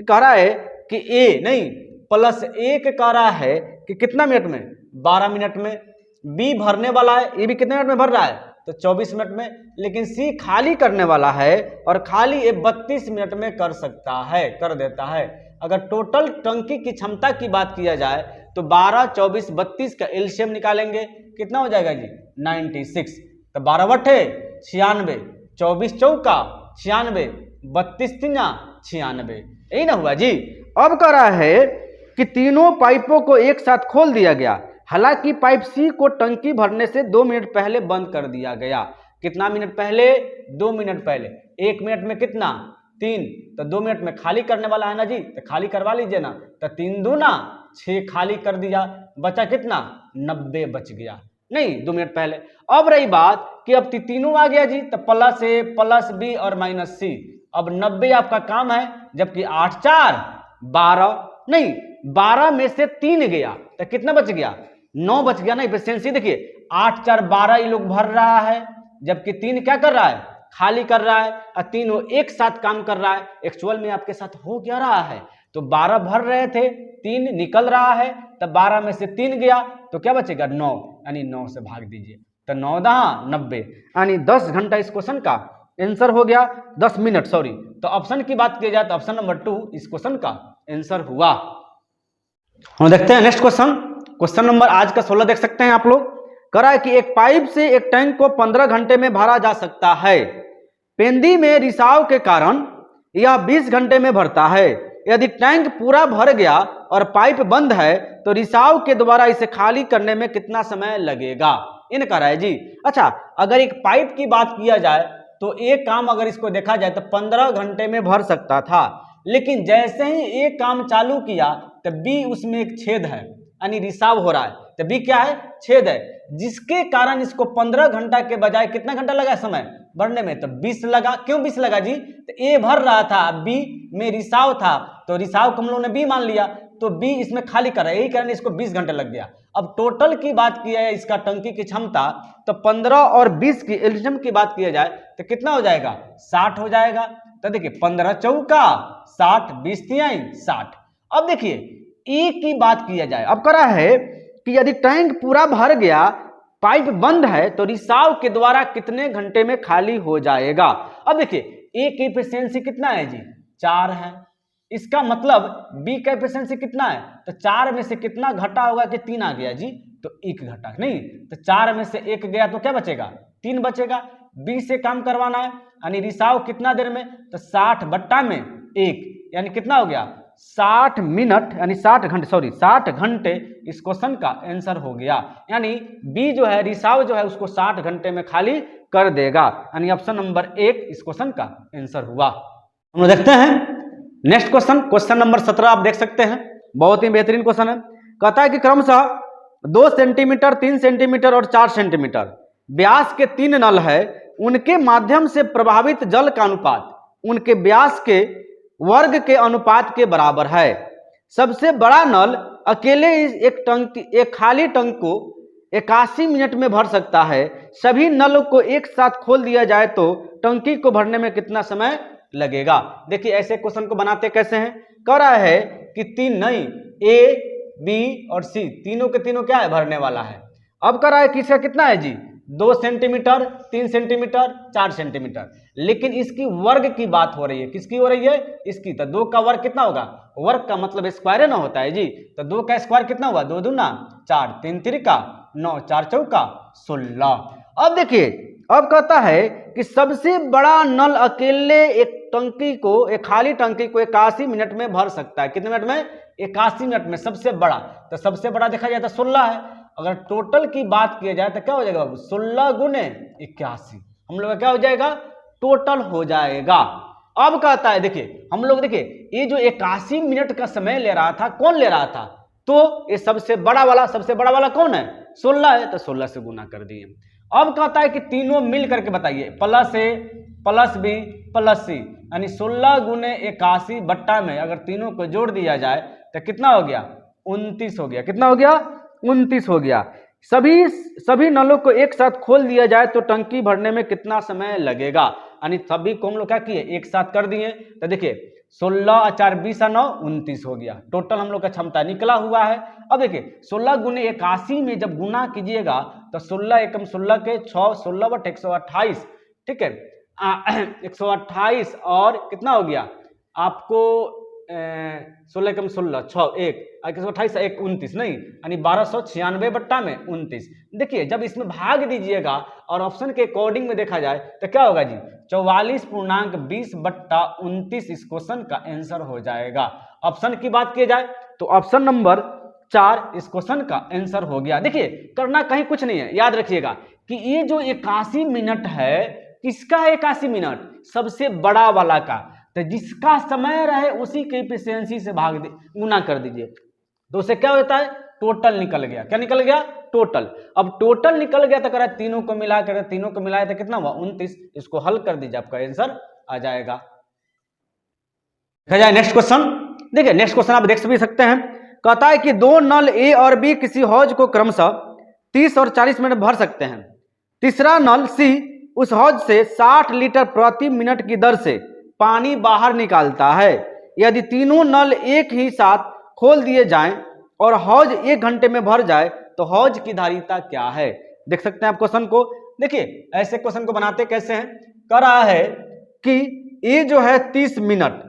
कह रहा है कि ए नहीं प्लस एक कह रहा है कि कितना मिनट में, 12 मिनट में। बी भरने वाला है, ये भी कितने मिनट में भर रहा है, तो 24 मिनट में। लेकिन सी खाली करने वाला है और खाली ये 32 मिनट में कर सकता है, कर देता है। अगर टोटल टंकी की क्षमता की बात किया जाए तो 12, 24, 32 का एलसीएम निकालेंगे, कितना हो जाएगा जी 96। तो 12 बट्ठे 96, 24 चौका 96, 32 तिना 96, यही ना हुआ जी। अब कह रहा है कि तीनों पाइपों को एक साथ खोल दिया गया, हालांकि पाइप सी को टंकी भरने से 2 मिनट पहले बंद कर दिया गया। कितना मिनट पहले? 2 मिनट पहले। 1 मिनट में कितना? 3, तो 2 मिनट में खाली करने वाला है ना जी, तो खाली करवा लीजिए ना। तो 3 दूना 6 खाली कर दिया, बचा कितना? 90 बच गया, नहीं 2 मिनट पहले। अब रही बात कि अब तीनों आ गया जी, तो प्लस ए प्लस बी और माइनस सी। अब 90 आपका काम है, जबकि 8 4 12, नहीं 12 में से 3 गया तो कितना बच गया? 9 बच गया ना। एफिशिएंसी देखिए 8 4 12 ये लोग भर रहा है, जबकि 3 क्या कर रहा है? खाली कर रहा है। और 3 वो एक साथ काम कर रहा है। एक्चुअल में आपके साथ हो क्या रहा है, तो 12 भर रहे थे, 3 निकल रहा है, तो 12 में से 3 गया तो क्या बचेगा? 9, यानी 9 से भाग दीजिए, तो 9 दहा 90, यानी 10 घंटा इस क्वेश्चन का आंसर हो गया। 10 मिनट सॉरी। तो ऑप्शन की बात की जाए तो ऑप्शन नंबर 2 इस क्वेश्चन का आंसर हुआ। हम देखते हैं नेक्स्ट क्वेश्चन। क्वेश्चन नंबर आज का 16 देख सकते हैं आप लोग। कह रहा है कि एक पाइप से एक टैंक को 15 घंटे में भरा जा सकता है। पेंदी में रिसाव के कारण यह 20 घंटे में भरता है। यदि टैंक पूरा भर गया और पाइप बंद है तो रिसाव के द्वारा इसे खाली करने में कितना समय लगेगा? इन कह रहा है जी। अच्छा, अगर एक पाइप की बात किया जाए तो एक काम अगर इसको देखा जाए तो 15 घंटे में भर सकता था, लेकिन जैसे ही एक काम चालू किया तो बी उसमें एक छेद है, यानी रिसाव हो रहा है, तो बी क्या है? छेद है, जिसके कारण इसको 15 घंटा के बजाय कितना घंटा लगा समय भरने में? तो 20 लगा। क्यों 20 लगा जी? तो ए भर रहा था, बी में रिसाव था, तो रिसाव को हम लोगों ने बी मान लिया, तो बी इसमें खाली कर रहा है, यही कारण इसको 20 घंटे लग गया। अब टोटल की बात की जाए इसका टंकी की क्षमता, तो 15 और 20 की एलसीएम की बात किया जाए तो कितना हो जाएगा? 60 हो जाएगा। तो देखिए 15 चौका 60, 20 तिहाई 60। अब देखिए ए की बात किया जाए, अब करा है कि यदि टैंक पूरा भर गया, पाइप बंद है, तो रिसाव के द्वारा कितने घंटे में खाली हो जाएगा? अब देखिए ए की एफिशिएंसी कितना है जी? 4 है। इसका मतलब बी का एफिशिएंसी कितना है? तो 4 में से कितना घटा होगा कि 3 आ गया जी? तो 1 घटा, नहीं तो 4 में से 1 गया तो क्या बचेगा? 3 बचेगा। बी से काम करवाना है, यानी रिसाव कितना देर में? तो 60 बट्टा में 1, यानी कितना हो गया? 60 मिनट, यानी 60 घंटे, सॉरी 60 घंटे इस क्वेश्चन का आंसर हो गया। यानी बी जो है रिसाव जो है उसको 60 घंटे में खाली कर देगा, यानी ऑप्शन नंबर 1 इस क्वेश्चन का आंसर हुआ। हम लोग देखते हैं नेक्स्ट क्वेश्चन। क्वेश्चन नंबर 17 आप देख सकते हैं, बहुत ही बेहतरीन क्वेश्चन है। कहता है कि क्रमशः 2 सेंटीमीटर, 3 सेंटीमीटर और 4 सेंटीमीटर व्यास के 3 नल है, उनके माध्यम से प्रभावित जल का अनुपात उनके व्यास के वर्ग के अनुपात के बराबर है। सबसे बड़ा नल अकेले एक खाली टंक को 81 मिनट में भर सकता है। सभी नलों को एक साथ खोल दिया जाए तो टंकी को भरने में कितना समय लगेगा? देखिए ऐसे क्वेश्चन को बनाते कैसे हैं। कह रहा है कि 3 नहीं, ए बी और सी तीनों के तीनों क्या है? भरने वाला है। अब कह रहा है कि इसका कितना है जी? 2 सेंटीमीटर, 3 सेंटीमीटर, 4 सेंटीमीटर, लेकिन इसकी वर्ग की बात हो रही है। किसकी हो रही है? इसकी। तो 2 का वर्ग कितना होगा? वर्ग का मतलब स्क्वायर ना होता है जी। तो 2 का स्क्वायर कितना हुआ? 2 दूना 4, 3 तिरिका 9, 4 चौका 16। अब देखिए, अब कहता है कि सबसे बड़ा नल अकेले एक टंकी को, एक खाली टंकी को 81 मिनट में भर सकता है। कितने मिनट में? 81 मिनट में सबसे बड़ा। तो सबसे बड़ा देखा जाए तो 16 है। अगर टोटल की बात किया जाए तो क्या हो जाएगा बाबू? 16 गुने 81, हम लोग का क्या हो जाएगा? टोटल हो जाएगा। अब कहता है देखिए, हम लोग देखिए ये जो 81 मिनट का समय ले रहा था, कौन ले रहा था? तो ये सबसे बड़ा वाला कौन है? 16 है, तो 16 से गुना कर दिए। अब कहता है कि तीनों मिल करके बताइए, प्लस ए प्लस बी प्लस सी, यानी 16 गुने 81 बट्टा में अगर तीनों को जोड़ दिया जाए तो कितना हो गया? 29 हो गया। कितना हो गया? 29 हो गया। सभी नलों को एक साथ खोल दिया जाए तो टंकी भरने में कितना समय लगेगा? यानी सभी को हम लोग क्या किए? एक साथ कर दिए। तो देखिए 16 4 20 9 29 हो गया। टोटल हम लोग का क्षमता निकला हुआ है। अब देखिए 16 गुने 81 में जब गुना कीजिएगा तो 16 एकम 16 के 6 16 बट 128, ठीक है 128 और कितना हो गया आपको 16 कम 16 6 1 128 1 29 नहीं, यानी 1296 बट्टा में 29। देखिए जब इसमें भाग दीजिएगा और ऑप्शन के अकॉर्डिंग में देखा जाए तो क्या होगा जी? 44.20 बट्टा 29 इस क्वेश्चन का आंसर हो जाएगा। ऑप्शन की बात की जाए तो ऑप्शन नंबर 4 इस क्वेश्चन का आंसर हो गया। देखिए करना कहीं कुछ नहीं है, याद रखिएगा कि ये जो 81 मिनट है किसका है? 81 मिनट सबसे बड़ा वाला का, तो जिसका समय रहे उसी के एफिशिएंसी से भाग दे गुना कर दीजिए तो उसे क्या होता है? टोटल निकल गया। क्या निकल गया? टोटल। अब टोटल निकल गया तो कह रहा है तीनों को मिला कर, तीनों को मिलाया तो कितना हुआ? 29। इसको हल कर दीजिए आपका आंसर आ जाएगा। देखा जाए नेक्स्ट क्वेश्चन। देखिए नेक्स्ट क्वेश्चन आप देख भी सकते हैं। कहता है कि दो नल ए और बी किसी हौज को क्रमशः 30 और 40 मिनट भर सकते हैं। तीसरा नल सी उस हौज से 60 लीटर प्रति मिनट की दर से पानी बाहर निकालता है। यदि तीनों नल एक ही साथ खोल दिए जाएं और हौज 1 घंटे में भर जाए तो हौज की धारिता क्या है? देख सकते हैं आप क्वेश्चन को। देखिए ऐसे क्वेश्चन को बनाते कैसे हैं? कह रहा है कि ए जो है 30 मिनट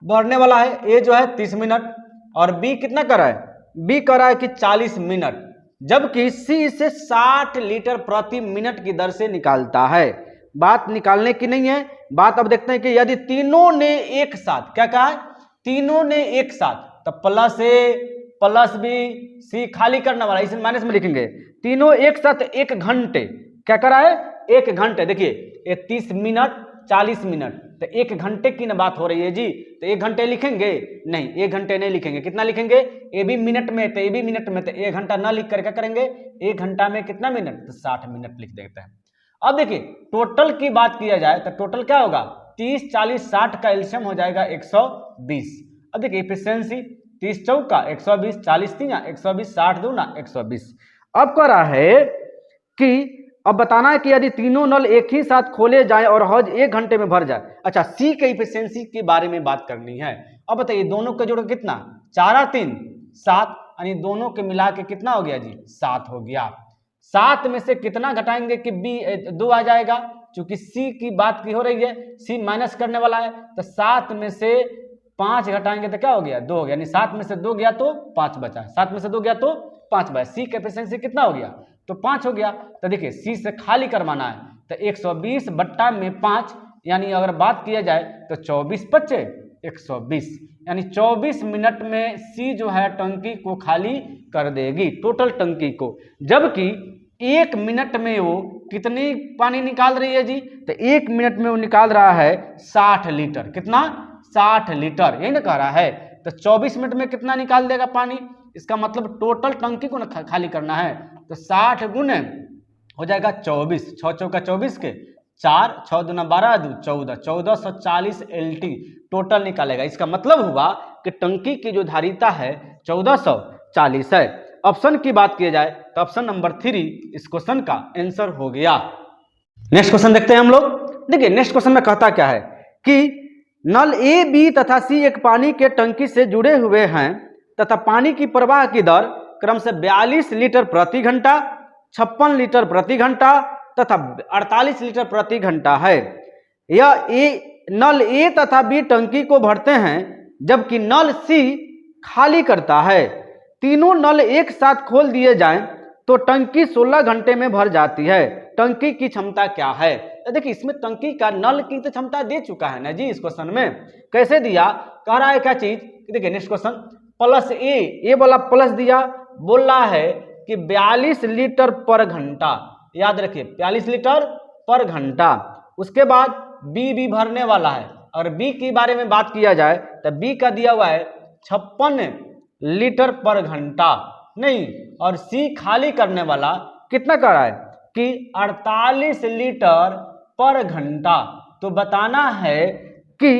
भरने वाला है, ए जो है 30 मिनट और बी कितना कर रहा है? बी कर रहा है कि 40 मिनट, जबकि सी इसे 60 लीटर प्रति मिनट की दर से निकालता है। बात निकालने की नहीं है, बात अब देखते हैं कि यदि तीनों ने एक साथ, क्या कहा है? तीनों ने एक साथ, तो प्लस ए प्लस बी सी खाली करने वाला इसे माइनस में लिखेंगे। तीनों एक साथ 1 घंटे, क्या कर रहा है? 1 घंटे। देखिए 30 मिनट 40 मिनट, तो 1 घंटे की ना बात हो रही है जी। तो 1 घंटे लिखेंगे? नहीं, 1 घंटे नहीं लिखेंगे। कितना लिखेंगे? ए बी मिनट में, तो ए बी मिनट में, तो 1 घंटा ना लिख कर क्या करेंगे? 1 घंटा में कितना मिनट? तो 60 मिनट लिख देते हैं। अब देखिए टोटल की बात किया जाए तो टोटल क्या होगा? 30 40 60 का एलसीएम हो जाएगा 120। अब देखिए एफिशिएंसी 30 चौका 120, 40 तीन 120, 60 दूना 120। अब कह रहा है कि अब बताना है कि यदि तीनों नल एक ही साथ खोले जाए और हौज 1 घंटे में भर जाए। अच्छा, सी के एफिशिएंसी के बारे में बात करनी है। अब बताइए दोनों का जोड़ कितना? 4 3 7, यानी दोनों के मिला के कितना हो गया जी? 7 हो गया। 7 में से कितना घटाएंगे कि बी 2 आ जाएगा, क्योंकि सी की बात की हो रही है, सी माइनस करने वाला है। तो 7 में से 5 घटाएंगे तो क्या हो गया? 2 हो गया, यानी 7 में से 2 गया तो 5 बचा, 7 में से 2 गया तो 5 बचा। सी का एफिशिएंसी कितना हो गया? तो 5 हो गया। तो देखिए सी से खाली करवाना है तो 120 बट्टा में 5, यानी अगर बात किया जाए तो 24 बचे 120, यानी 24 मिनट में सी जो है टंकी को खाली कर देगी, टोटल टंकी को। जबकि 1 मिनट में वो कितनी पानी निकाल रही है जी? तो 1 मिनट में वो निकाल रहा है 60 लीटर। कितना? 60 लीटर, यही ना कह रहा है। तो 24 मिनट में कितना निकाल देगा पानी? इसका मतलब टोटल टंकी को ना खाली करना है। तो 60 गुने हो जाएगा 24, 6 चौका 24 के 4, 6 दूना 12 2 14, 1440 LT टोटल निकालेगा। इसका मतलब हुआ कि टंकी की जो धारिता है 1440 है। ऑप्शन की बात की जाए तो ऑप्शन नंबर 3 इस क्वेश्चन का आंसर हो गया। नेक्स्ट क्वेश्चन देखते हैं हम लोग। देखिए नेक्स्ट क्वेश्चन में कहता क्या है कि नल ए बी तथा सी एक पानी के टंकी से जुड़े हुए हैं तथा पानी की प्रवाह की दर क्रम से 42 लीटर प्रति घंटा, 56 लीटर प्रति घंटा तथा 48 लीटर प्रति घंटा है। यह नल ए तथा बी टंकी को भरते हैं जबकि नल सी खाली करता है। तीनों नल एक साथ खोल दिए जाएं तो टंकी 16 घंटे में भर जाती है। टंकी की क्षमता क्या है? तो देखिए इसमें टंकी का नल की तो क्षमता दे चुका है ना जी इस क्वेश्चन में। कैसे दिया? कह रहा है क्या चीज? देखिए नेक्स्ट क्वेश्चन प्लस ए वाला प्लस दिया, बोल रहा है कि 42 लीटर पर घंटा। याद रखिए 42 लीटर पर घंटा। उसके बाद बी भरने वाला है, और बी के बारे में बात किया जाए तो बी का दिया हुआ है 56 लीटर पर घंटा नहीं, और सी खाली करने वाला कितना कर रहा है कि 48 लीटर पर घंटा। तो बताना है कि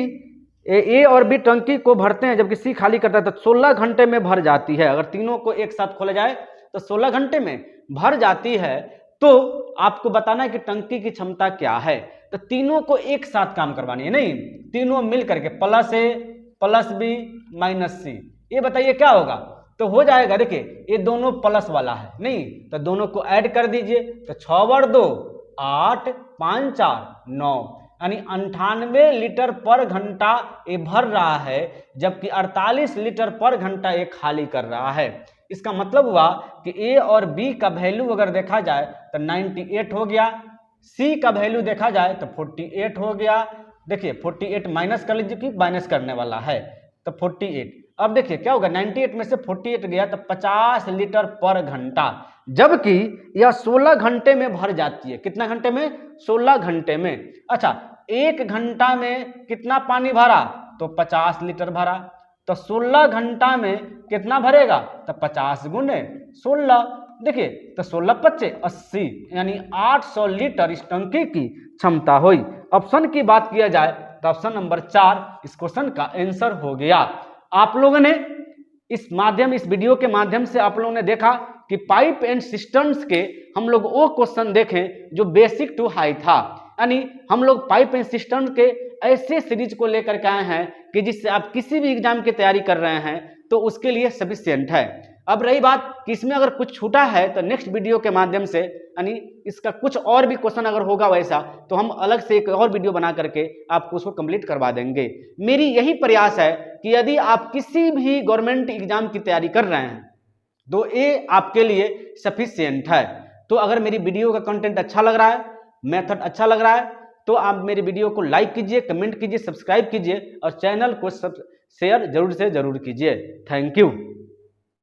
ए और बी टंकी को भरते हैं जबकि सी खाली करता है, तो 16 घंटे में भर जाती है। अगर तीनों को एक साथ खोला जाए तो 16 घंटे में भर जाती है। तो आपको बताना है कि टंकी की क्षमता क्या है। तो तीनों को एक साथ काम करवानी है, नहीं तीनों मिल करके प्लस ए प्लस बी माइनस सी, ये बताइए क्या होगा। तो हो जाएगा, देखिए ये दोनों प्लस वाला है, नहीं तो दोनों को ऐड कर दीजिए। तो 6 × 2 8 5 4 9 यानी 98 लीटर पर घंटा ये भर रहा है, जबकि 48 लीटर पर घंटा ये खाली कर रहा है। इसका मतलब हुआ कि ए और बी का वैल्यू अगर देखा जाए तो 98 हो गया, सी का वैल्यू देखा जाए तो 48 हो गया। देखिए 48 माइनस कर लीजिए कि माइनस करने वाला है, तो 48। अब देखिए क्या होगा, 98 में से 48 गया तो 50 लीटर पर घंटा, जबकि यह 16 घंटे में भर जाती है। कितना घंटे में? 16 घंटे में। अच्छा, 1 घंटा में कितना पानी भरा? तो 50 लीटर भरा। तो 16 घंटा में कितना भरेगा? तो 50 × 16। देखिए तो 16 × 5 = 80 यानी 800 लीटर इस टंकी की क्षमता हुई। ऑप्शन की बात किया जाए तो ऑप्शन नंबर 4 इस क्वेश्चन का आंसर हो गया। आप लोगों ने इस वीडियो के माध्यम से आप लोगों ने देखा कि पाइप एंड सिस्टम्स के हम लोग वो क्वेश्चन देखें जो बेसिक टू हाई था, यानी हम लोग पाइप एंड सिस्टम के ऐसे सीरीज को लेकर के आए हैं कि जिससे आप किसी भी एग्जाम की तैयारी कर रहे हैं तो उसके लिए सफिशिएंट है। अब रही बात कि इसमें अगर कुछ छूटा है तो नेक्स्ट वीडियो के माध्यम से, यानी इसका कुछ और भी क्वेश्चन अगर होगा वैसा, तो हम अलग से एक और वीडियो बना करके आपको उसको कंप्लीट करवा देंगे। मेरी यही प्रयास है कि यदि आप किसी भी गवर्नमेंट एग्जाम की तैयारी कर रहे हैं तो ये आपके लिए सफिशिएंट है। तो अगर मेरी वीडियो का कंटेंट अच्छा लग रहा है, मेथड अच्छा लग रहा है, तो आप मेरी वीडियो को लाइक कीजिए, कमेंट कीजिए, सब्सक्राइब कीजिए और चैनल को शेयर जरूर से जरूर कीजिए। Thank you.